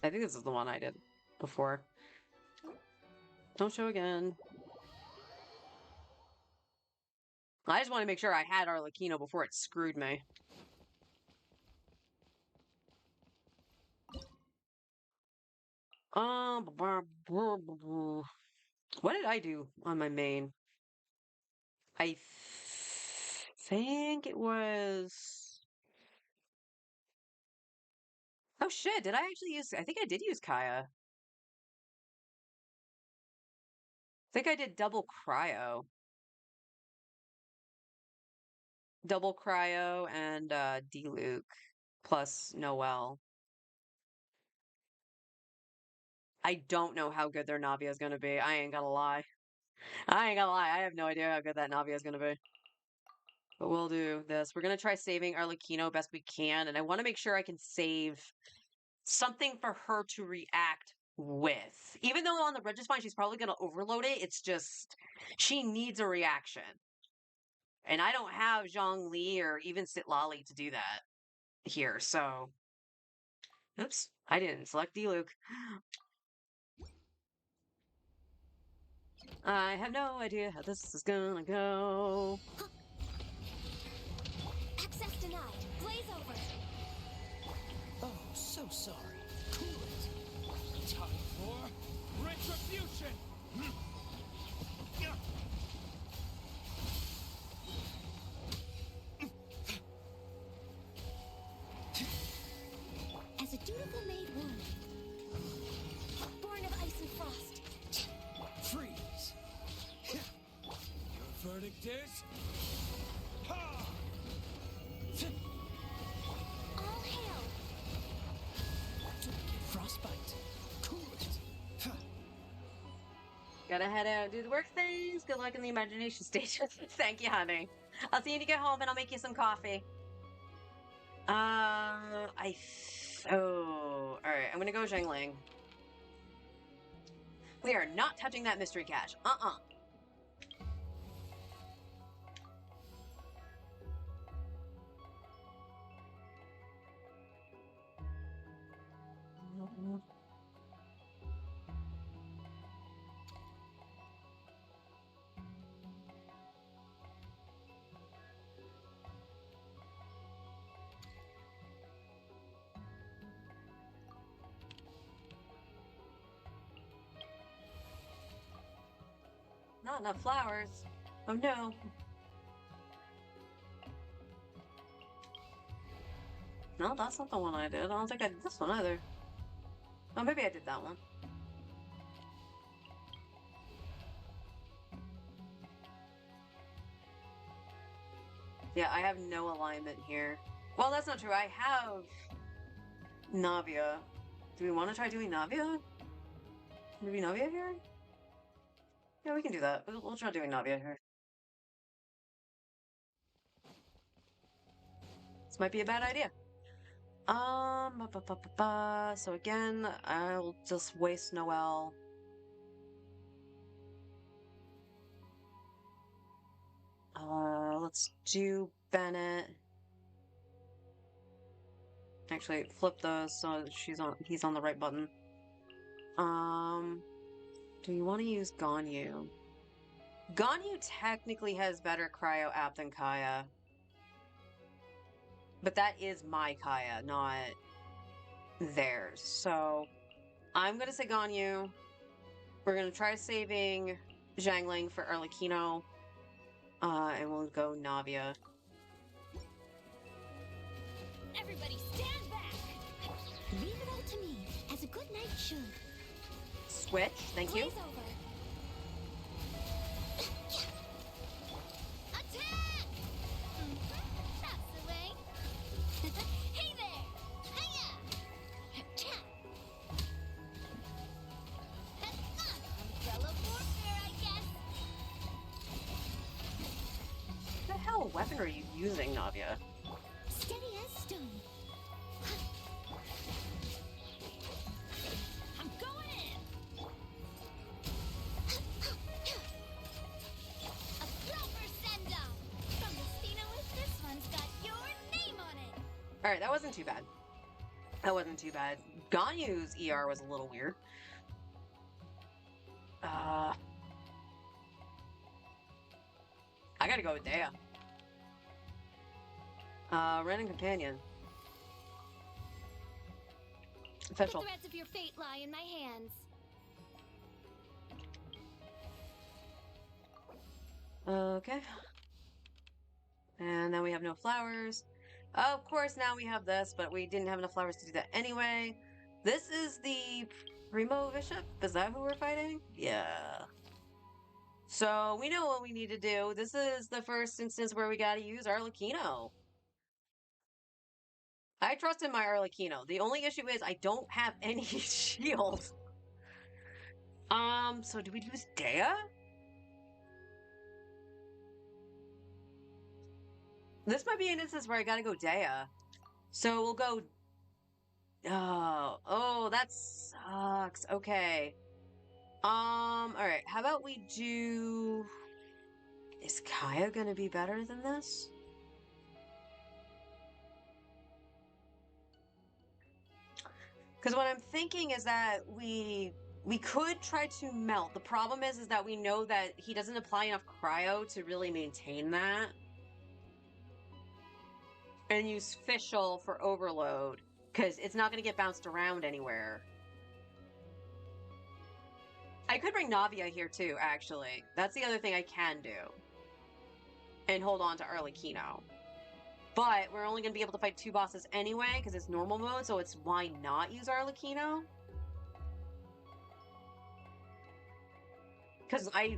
I think this is the one I did before. Don't show again. I just want to make sure I had Arlecchino before it screwed me. What did I do on my main? I think it was... Oh shit, did I actually use... I think I did use Kaya. I think I did double cryo. Double cryo and D-Luke plus Noelle. I don't know how good their Navia is gonna be. I ain't gonna lie. I ain't gonna lie. I have no idea how good that Navia is gonna be. But we'll do this. We're gonna try saving Arlecchino best we can, and I want to make sure I can save something for her to react with. Even though on the Regispine she's probably gonna overload it, it's just she needs a reaction. And I don't have Zhongli or even Sitlali to do that here, so oops, I didn't select D-Luke. I have no idea how this is gonna go. Access denied. Blaze over. Oh, so sorry. Cool it. Time for retribution. As a dutiful maid woman, born of ice and frost, Freeze. Your verdict is. Ha! all hail. Frostbite. Cool it. Gotta head out, do the work things. Good luck in the imagination station. Thank you, honey. I'll see you when you get home, and I'll make you some coffee. Oh, all right. I'm gonna go Zhangling. We are not touching that mystery cache. Not enough flowers. Oh no. No, that's not the one I did. I don't think I did this one either. Oh, maybe I did that one. Yeah, I have no alignment here. Well, that's not true. I have Navia. Do we want to try doing Navia? Maybe Navia here? Yeah, we can do that. We'll try doing Navia here. This might be a bad idea. So again, I'll just waste Noelle. Let's do Bennett. Actually, flip those so he's on the right button. Do you want to use Ganyu? Ganyu technically has better cryo app than Kaya. But that is my Kaya, not theirs. So I'm gonna say Ganyu. We're gonna try saving Zhangling for Arlecchino. And we'll go Navia. Everybody stand back. Leave it all to me, as a good knight should. Switch, thank you. Blaze over. Attack! That's the way. Hey there! Hiya! Cha! Umbrella warfare, I guess. What the hell weapon are you using, Navia? Steady as stone. I'm going in. A proper send-off from Messina with this one's got your name on it. Alright, that wasn't too bad. That wasn't too bad. Ganyu's ER was a little weird. I gotta go with Dea. Ren and Companion. Official. The threads of your fate lie in my hands. Okay. And then we have no flowers. Of course, now we have this, but we didn't have enough flowers to do that anyway. This is the Primo Bishop? Is that who we're fighting? Yeah. So we know what we need to do. This is the first instance where we gotta use Arlecchino. I trust in my Arlecchino. The only issue is I don't have any shield. So do we use Dea? This might be an instance where I gotta go Dea. So we'll go... Oh, that sucks. Okay. Alright. How about we do... Is Kaya gonna be better than this? Because what I'm thinking is that we could try to melt. The problem is that we know that he doesn't apply enough cryo to really maintain that. And use Fischl for overload, because it's not going to get bounced around anywhere. I could bring Navia here too, actually. That's the other thing I can do. And hold on to Arlecchino. But we're only going to be able to fight 2 bosses anyway, because it's normal mode, so it's why not use Arlecchino? Because I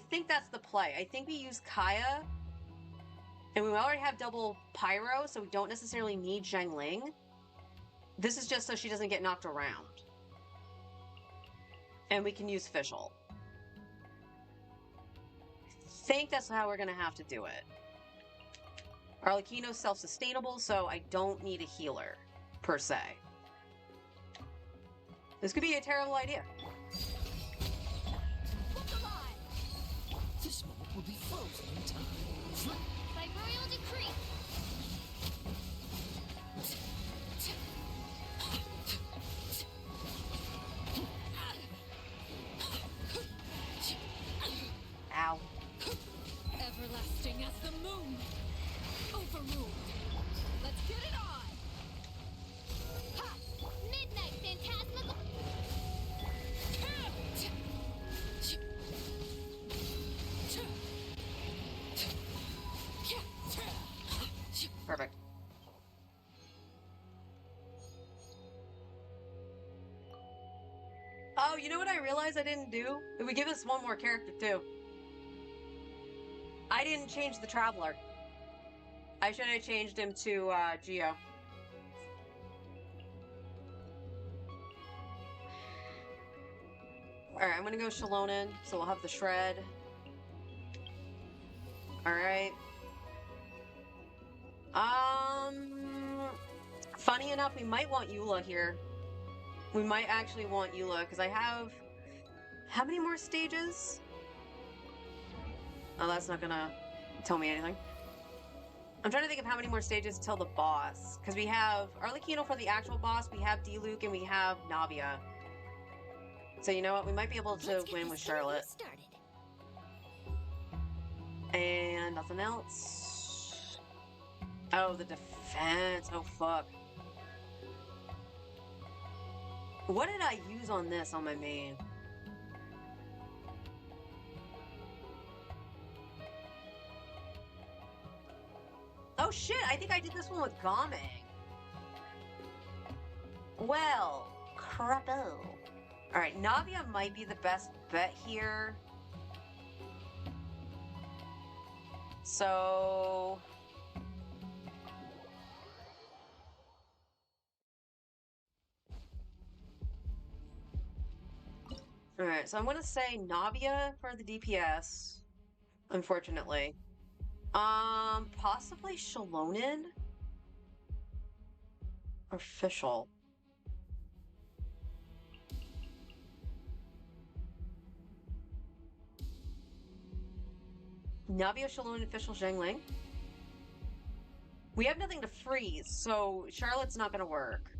think that's the play. I think we use Kaya, and we already have double Pyro, so we don't necessarily need Zhengling. This is just so she doesn't get knocked around. And we can use Fischl. I think that's how we're going to have to do it. Arlecchino's self-sustainable, so I don't need a healer, per se. This could be a terrible idea. Look alive! This moment will be frozen in time. By royal decree! Ow. Everlasting as the moon. Overruled. Let's get it on! Ha! Midnight Phantasmagoria! Perfect. Oh, you know what I realized I didn't do? We give us one more character, too. I didn't change the Traveler. I should have changed him to, Geo. Alright, I'm gonna go Shalonen, so we'll have the Shred. Alright. Funny enough, we might want Eula here. We might actually want Eula, because I have... How many more stages? Oh, that's not gonna tell me anything. I'm trying to think of how many more stages till the boss. Because we have Arlecchino for the actual boss, we have Diluc, and we have Navia. So you know what? We might be able to win with Charlotte. Started. And nothing else. Oh, the defense. Oh, fuck. What did I use on this on my main? Oh shit, I think I did this one with Gaming. Well, crapo. Alright, Navia might be the best bet here. So... Alright, so I'm gonna say Navia for the DPS, unfortunately. Possibly Shalonen? Or Fischl. Navia, Shalonen, Fischl, Zhengling. We have nothing to freeze, so Charlotte's not gonna work.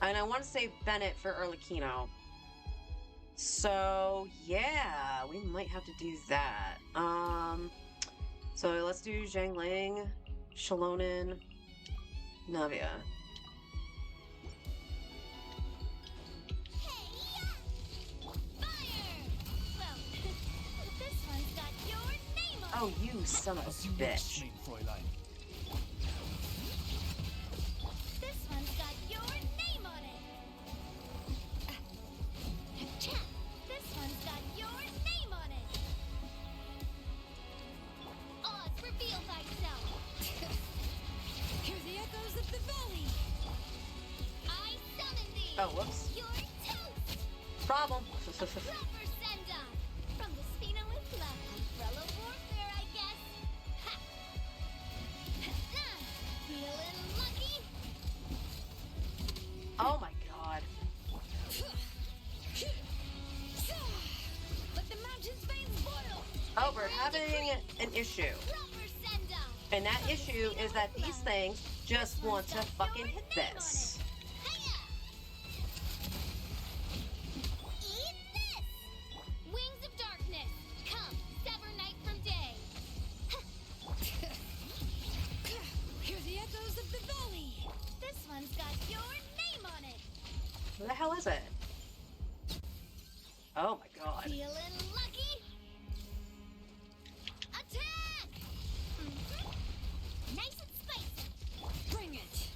And I want to save Bennett for Arlecchino. So, yeah, we might have to do that. So let's do Zhengling, Shalonen, Navia. Fire! Well, this one's got your name on Oh, you son of As a you wish, bitch. mein Fräulein. This one's got your name on it. Cha! This one's got your name on it. Oz, reveal thyself. Hear the echoes of the valley. I summon thee. Oh, whoops. You're toast. Problem. Proper send up. From the Spina with love. Umbrella warfare, I guess. Ha! Feeling lucky? Oh my god. Let the mountain's veins boil. Oh, we're having an issue. Proper send up. And that issue is that these things just want to fucking hit this. Hiya! Eat this! Wings of darkness. Come, sever night from day. Hear the echoes of the valley. This one's got your name on it. Where the hell is it? Oh my god. Feeling lucky? Attack! Nice and spicy. Bring it.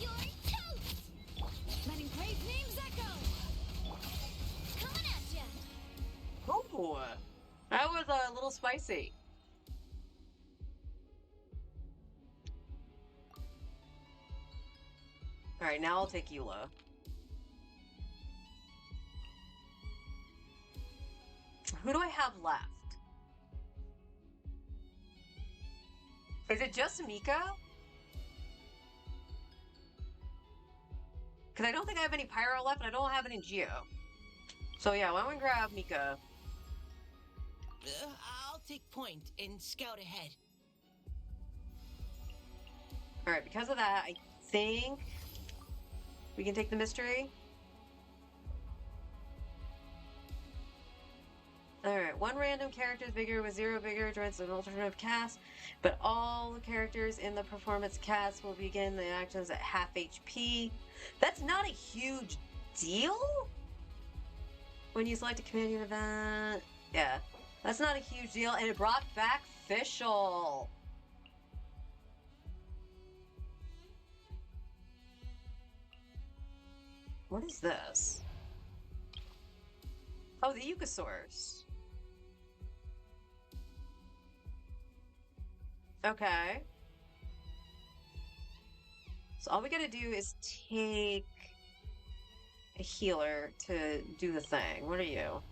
You're toast. Letting Crave's names echo. Coming at ya. Ooh. That was a little spicy. Alright, now I'll take Eula. Who do I have left? Is it just Mika? Because I don't think I have any Pyro left, and I don't have any Geo. So yeah, why don't we grab Mika? I'll take point and scout ahead. Alright, because of that, I think we can take the mystery. Alright, one random character is bigger with 0 bigger joins an alternative cast, but all the characters in the performance cast will begin the actions at half HP. That's not a huge deal? When you select a companion event. Yeah, that's not a huge deal, and it brought back Fischl. What is this? Oh, the Eukasaurus. Okay. So all we gotta do is take a healer to do the thing. What are you?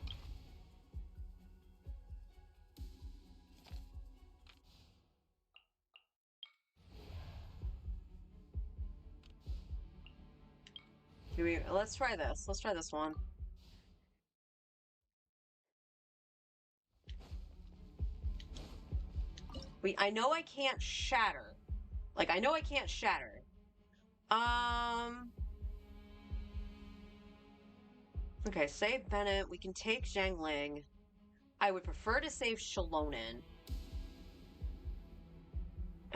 Let's try this. Let's try this one. I know I can't shatter. Like, I know I can't shatter. Okay, save Bennett. We can take Zhang Ling. I would prefer to save Shalonen.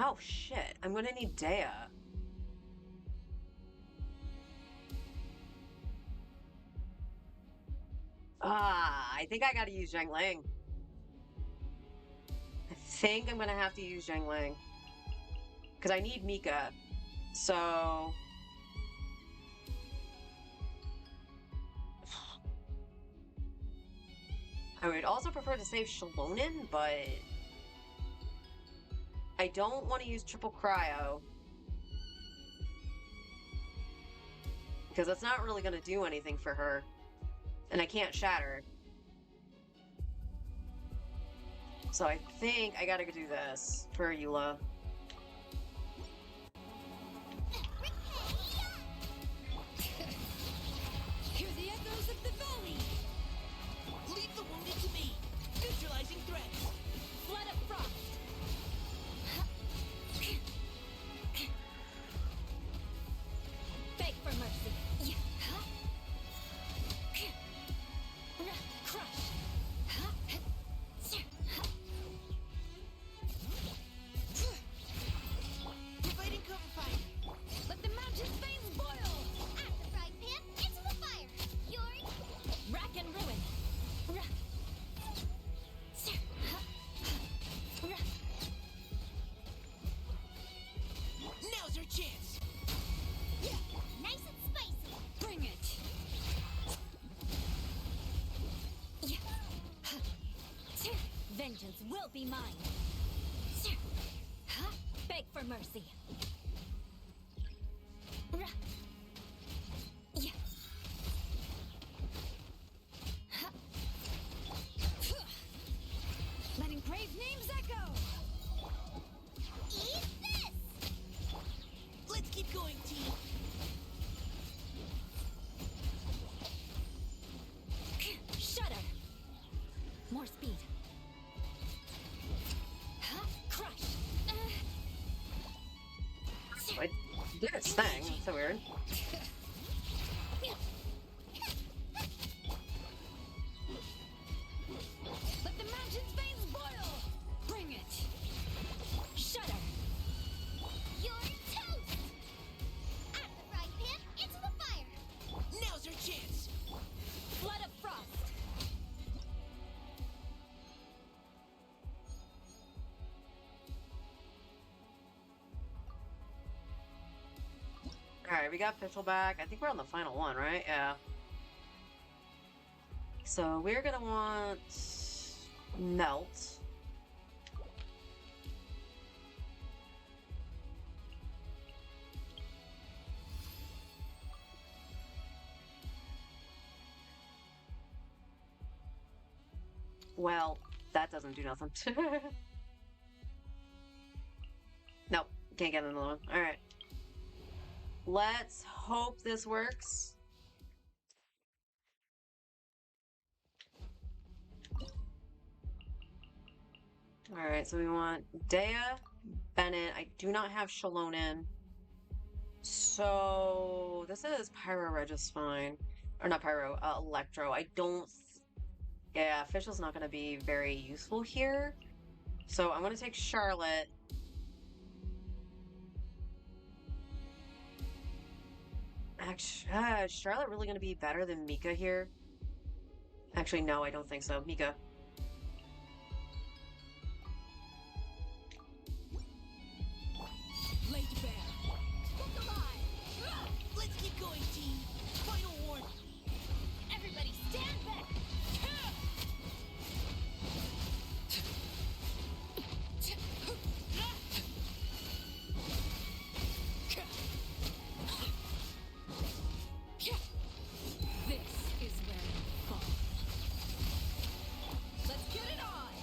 Oh, shit. I'm gonna need Dea. I think I gotta use Zhang Ling. I think I'm gonna have to use Zhang Ling. Because I need Mika. So... I would also prefer to save Shalonen, but... I don't want to use triple cryo. Because that's not really going to do anything for her. And I can't shatter. So I think I gotta go do this for Eula. Hear the echoes of the valley. Leave the wounded to me. Visualizing threats. Flood of frost. Beg for mercy. Crush. will be mine. Huh? Beg for mercy. Yeah. Letting brave names echo. Eat this! Let's keep going, team. Shudder. More speed. Huh? Crush. I did its thing. That's so weird. Let the mountain's veins boil. Bring it. Shudder. You're toast! At the frying pan, into the fire! Now's our chance. Flood of frost. Alright, we got Fischl back. I think we're on the final one, right? Yeah. So we're gonna want Melt. Well, that doesn't do nothing. Nope, can't get another one. Alright. Let's hope this works. Alright, so we want Dea, Bennett. I do not have Shalonen. So this is Pyro Regis fine. Or not Pyro, Electro. I don't... Yeah, Fischl's not going to be very useful here. So I'm going to take Charlotte. Actually, is Charlotte really going to be better than Mika here? Actually, no, I don't think so. Mika. Laid bare. Look alive! Let's keep going, team. Final warning. Everybody stand back! This is where you fall. Let's get it on!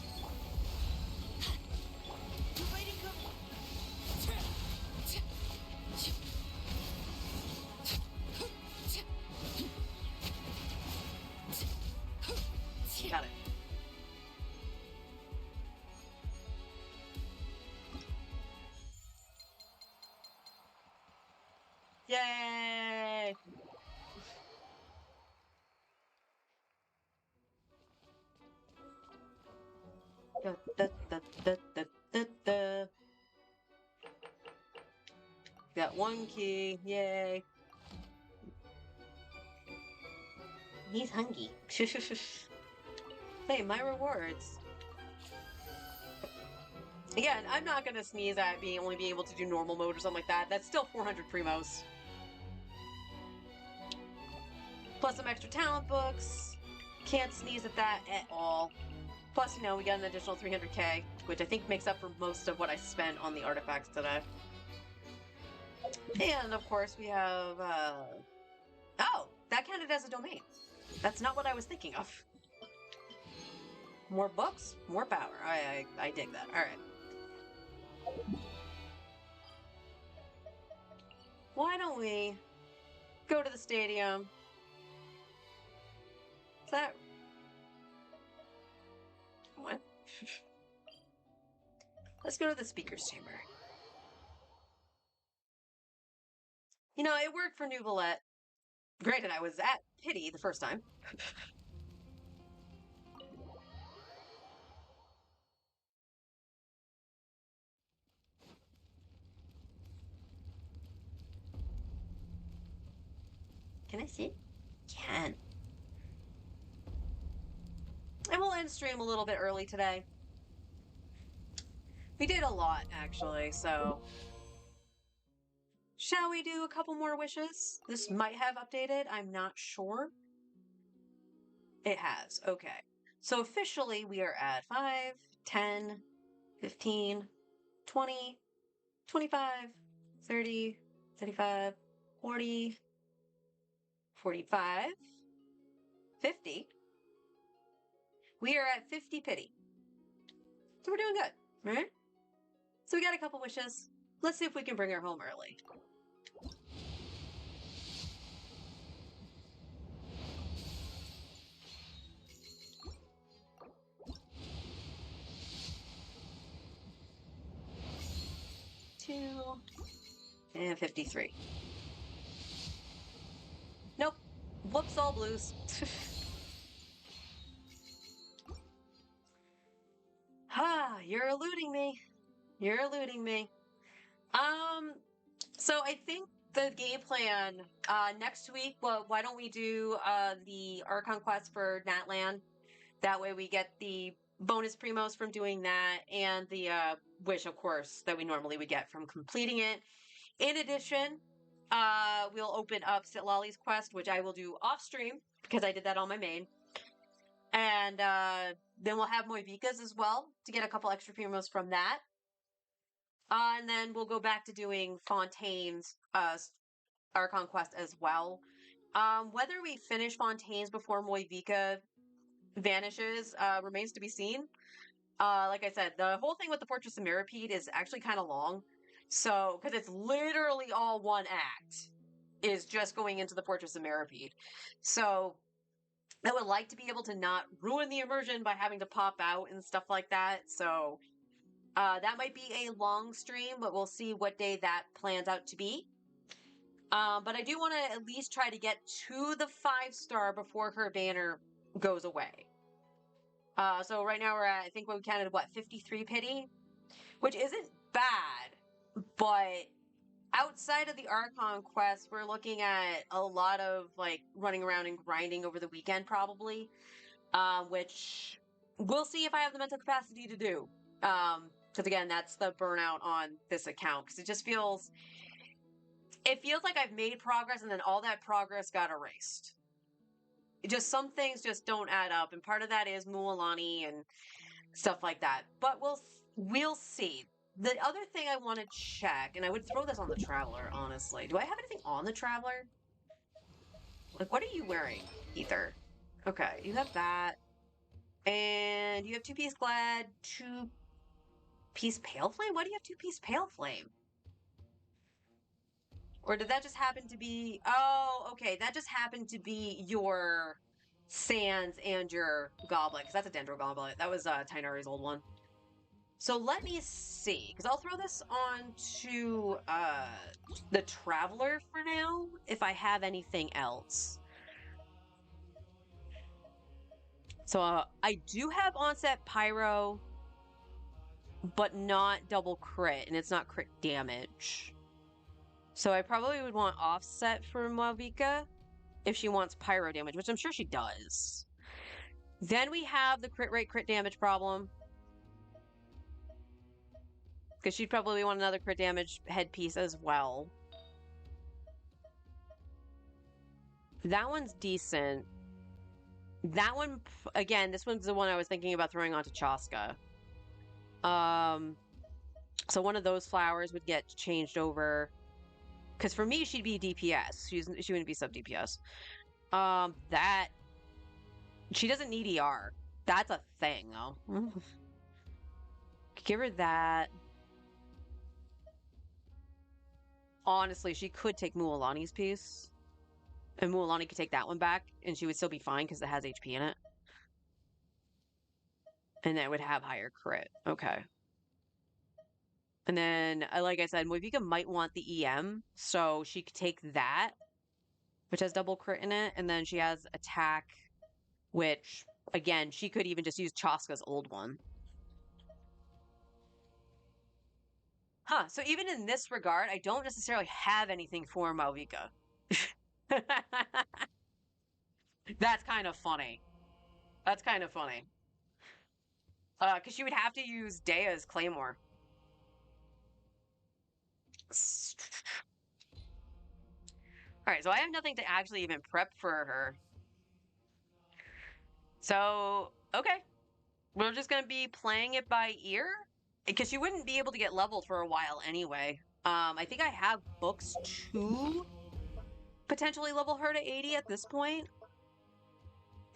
Dividing cover. Got it. Yay! Da, da, da, da, da, da, da. Got one key. Yay. He's hungry. Hey, my rewards. Again, I'm not gonna sneeze at only being able to do normal mode or something like that. That's still 400 primos. Plus some extra talent books. Can't sneeze at that at all. Plus, you know, we got an additional 300k, which I think makes up for most of what I spent on the artifacts today. And, of course, we have, Oh! That counted as a domain. That's not what I was thinking of. More books, more power. I dig that. Alright. Why don't we go to the stadium? Is that... What? Let's go to the speaker's chamber. You know, it worked for New Valette. Granted, I was at Pity the first time. Can I see? Can. And we'll end stream a little bit early today. We did a lot, actually, so... Shall we do a couple more wishes? This might have updated, I'm not sure. It has, okay. So officially we are at 5, 10, 15, 20, 25, 30, 35, 40, 45, 50. We are at 50 pity. So we're doing good, right? So we got a couple wishes. Let's see if we can bring her home early. And 53. Nope. Whoops, all blues. You're eluding me. You're eluding me. So I think the game plan, next week, well, why don't we do, the Archon quest for Natlan? That way we get the bonus primos from doing that and the, wish, of course, that we normally would get from completing it. In addition, we'll open up Sitlali's quest, which I will do off stream because I did that on my main. And then we'll have Moivika's as well to get a couple extra primos from that. And then we'll go back to doing Fontaine's Archon quest as well. Whether we finish Fontaine's before Moivika vanishes remains to be seen. Like I said, the whole thing with the Fortress of Mirapede is actually kind of long. So, because it's literally all one act, is just going into the Fortress of Mirapede. So, I would like to be able to not ruin the immersion by having to pop out and stuff like that. So, that might be a long stream, but we'll see what day that plans out to be. But I do want to at least try to get to the 5-star before her banner goes away. So right now we're at, I think we counted, 53 pity? Which isn't bad, but outside of the Archon quest, we're looking at a lot of, like, running around and grinding over the weekend, probably. Which we'll see if I have the mental capacity to do. Because again, that's the burnout on this account. Because it feels like I've made progress and then all that progress got erased. Some things just don't add up, and part of that is Mualani and stuff like that. But we'll see. The other thing I want to check, and I would throw this on the Traveler, honestly. Do I have anything on the Traveler? Like, what are you wearing, Ether? Okay, you have that. And you have 2-piece Glad, 2-piece Pale Flame? Why do you have 2-piece Pale Flame? Or did that just happen to be... Oh, okay, that just happened to be your Sands and your Goblet, because that's a Dendro Goblet. That was Tainari's old one. So let me see, because I'll throw this on to the Traveler for now, if I have anything else. So I do have Onset Pyro, but not double crit, and it's not crit damage. So I probably would want Offset for Moivika if she wants Pyro damage, which I'm sure she does. Then we have the crit rate, crit damage problem. Because she'd probably want another crit damage headpiece as well. That one's decent. That one, again, this one's the one I was thinking about throwing onto Chaska. So one of those flowers would get changed over. Because for me, she'd be DPS. She wouldn't be sub-DPS. She doesn't need ER. That's a thing, though. Give her that. Honestly, she could take Mualani's piece. And Mualani could take that one back, and she would still be fine because it has HP in it. And that would have higher crit. Okay. And then, like I said, Moivika might want the EM, so she could take that, which has double crit in it, and then she has attack, which, again, she could even just use Chaska's old one. Huh, so even in this regard, I don't necessarily have anything for Moivika. That's kind of funny. That's kind of funny. Because she would have to use Dea's Claymore. Alright, so I have nothing to actually even prep for her. So, okay. we're just gonna be playing it by ear because you wouldn't be able to get leveled for a while anyway. I think I have books to potentially level her to 80 at this point.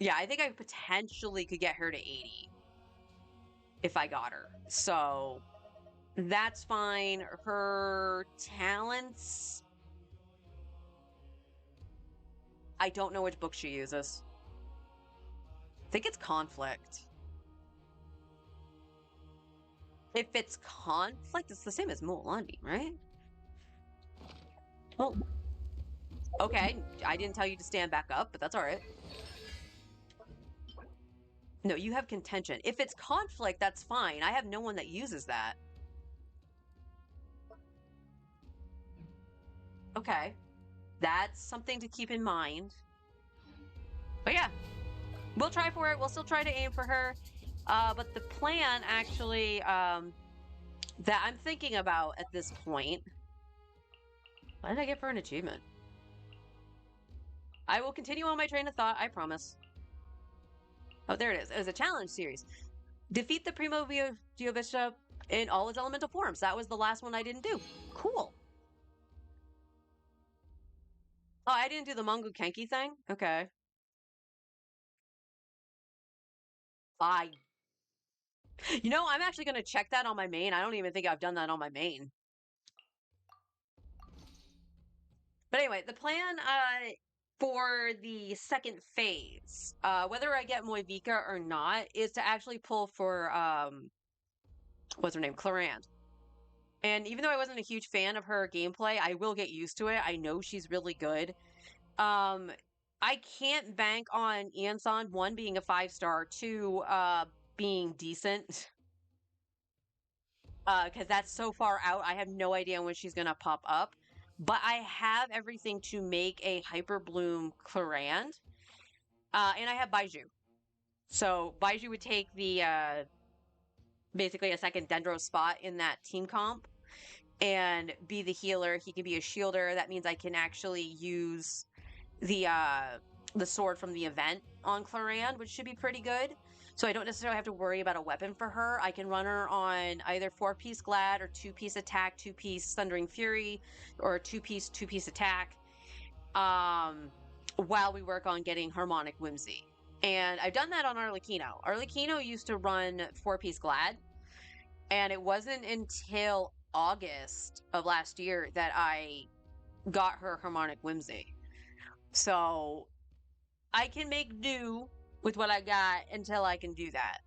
Yeah, I think I potentially could get her to 80 if I got her. So that's fine. Her talents, I don't know which book she uses. I think it's conflict. If it's conflict, it's the same as Mualandi, right? Oh. Okay, I didn't tell you to stand back up, but that's alright. No, you have contention. If it's conflict, that's fine. I have no one that uses that. Okay. That's something to keep in mind. But yeah, we'll try for it. We'll still try to aim for her. But the plan, actually, that I'm thinking about at this point... What did I get for an achievement? I will continue on my train of thought, I promise. Oh, there it is. It was a challenge series. Defeat the Primo Geovista in all its elemental forms. That was the last one I didn't do. Cool. Oh, I didn't do the Mongo Kenki thing? Okay. You know, I'm actually going to check that on my main. I don't even think I've done that on my main. But anyway, the plan for the second phase, whether I get Moivika or not, is to actually pull for, what's her name? Clarande. And even though I wasn't a huge fan of her gameplay, I will get used to it. I know she's really good. I can't bank on Ian-san, 1, being a 5-star, 2, being decent. Because that's so far out, I have no idea when she's gonna pop up. But I have everything to make a Hyper Bloom Clarande. And I have Baiju. So Baiju would take the, basically a second Dendro spot in that team comp and be the healer. He can be a shielder. That means I can actually use the sword from the event on Clarande, which should be pretty good. So I don't necessarily have to worry about a weapon for her. I can run her on either 4-piece Glad or 2-piece attack, 2-piece Thundering Fury, or 2-piece attack, while we work on getting Harmonic Whimsy. And I've done that on Arlecchino. Arlecchino used to run 4-piece Glad, and it wasn't until August of last year that I got her Harmonic Whimsy. So I can make do with what I got until I can do that.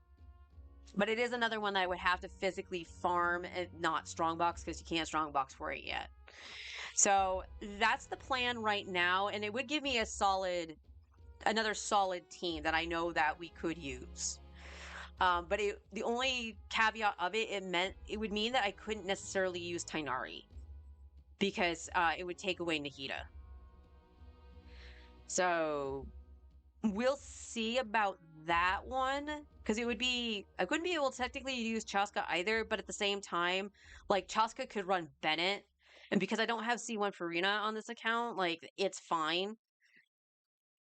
But it is another one that I would have to physically farm and not strongbox, because you can't strongbox for it yet. So that's the plan right now, and it would give me another solid team that I know that we could use. But the only caveat of it, it would mean that I couldn't necessarily use Tighnari, because it would take away Nahida. So we'll see about that one, because I wouldn't be able to technically use Chaska either, but at the same time, like, Chaska could run Bennett, and because I don't have C1 Farina on this account, like, it's fine.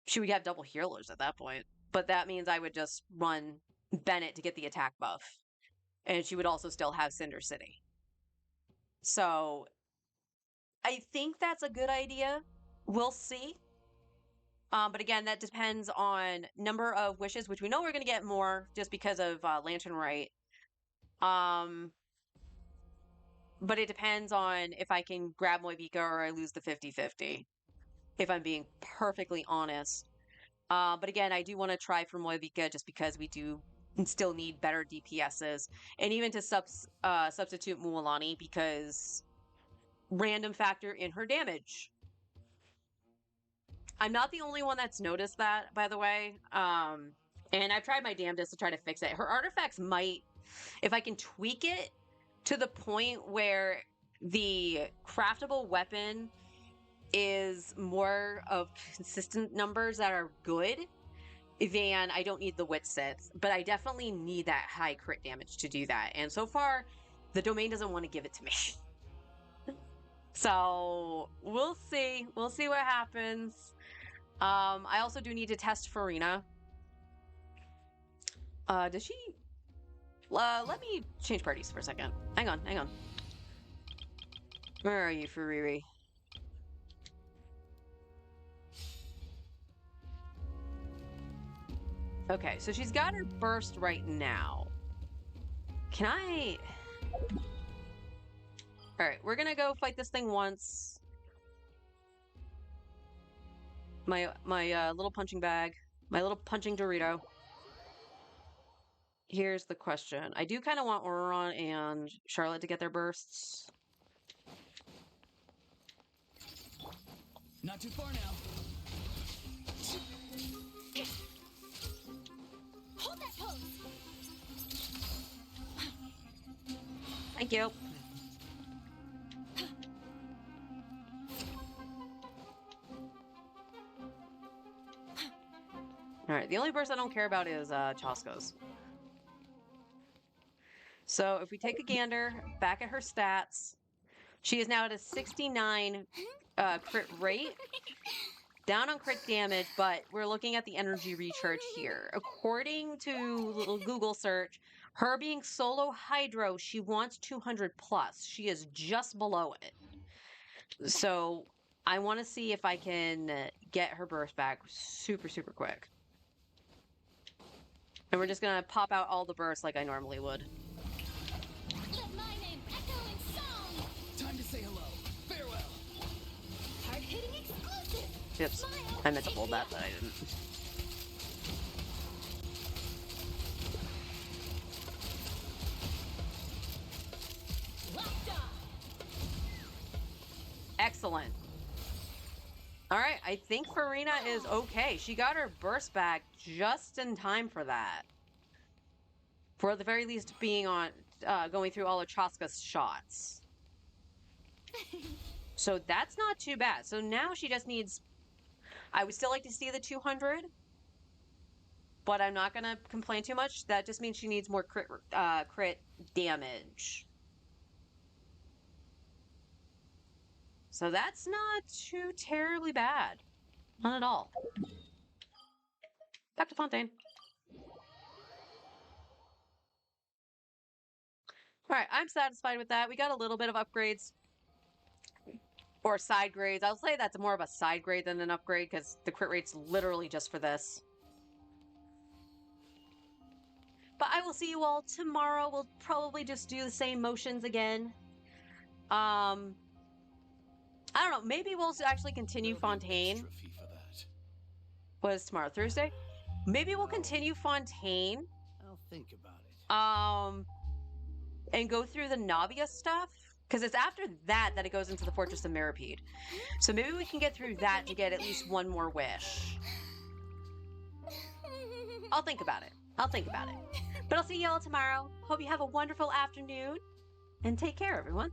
She would have double healers at that point, but that means I would just run Bennett to get the attack buff, and she would also still have Cinder City. So I think that's a good idea. We'll see. But again, that depends on number of wishes, which we know we're going to get more just because of Lantern Rite. But it depends on if I can grab Moivika or I lose the 50-50, if I'm being perfectly honest. But again, I do want to try for Moivika just because we do still need better DPSs. And even to substitute Mualani, because random factor in her damage. I'm not the only one that's noticed that, by the way. And I've tried my damnedest to try to fix it. Her artifacts might, if I can tweak it to the point where the craftable weapon is more of consistent numbers that are good, then I don't need the Wit Sith. But I definitely need that high crit damage to do that. And so far, the domain doesn't want to give it to me. So we'll see. We'll see what happens. I also do need to test Farina. Does she Let me change parties for a second. Hang on, hang on. Where are you, Furiri? Okay, so she's got her burst right now. Can I... Alright, we're gonna go fight this thing once. My little punching bag. My little punching Dorito. Here's the question. I do kind of want Auron and Charlotte to get their bursts. Not too far now. Hold that pose. Thank you. Alright, the only burst I don't care about is Chosko's. So if we take a gander back at her stats, she is now at a 69 crit rate, down on crit damage, but we're looking at the energy recharge here. According to little Google search, her being solo Hydro, she wants 200 plus. She is just below it. So I want to see if I can get her burst back super, super quick. And we're just going to pop out all the bursts like I normally would. Let my name echo in song. Time to say hello. Farewell. Hard-hitting exclusive. Oops. Smile. I meant to hold that, but I didn't. Locked on. Excellent. All right, I think Farina is okay. She got her burst back just in time for that. For at the very least, being on, going through all of Choska's shots. So that's not too bad. So now she just needs... I would still like to see the 200. But I'm not going to complain too much. That just means she needs more crit damage. So that's not too terribly bad. Not at all. Back to Fontaine. Alright, I'm satisfied with that. We got a little bit of upgrades. Or side grades. I'll say that's more of a side grade than an upgrade, because the crit rate's literally just for this. But I will see you all tomorrow. We'll probably just do the same motions again. I don't know. Maybe we'll actually continue Fontaine. Extra fee for that. What is tomorrow? Thursday? Maybe we'll continue Fontaine. I'll think about it. And go through the Navia stuff. Because it's after that that it goes into the Fortress of Mirapede. So maybe we can get through that to get at least one more wish. I'll think about it. I'll think about it. But I'll see you all tomorrow. Hope you have a wonderful afternoon. And take care, everyone.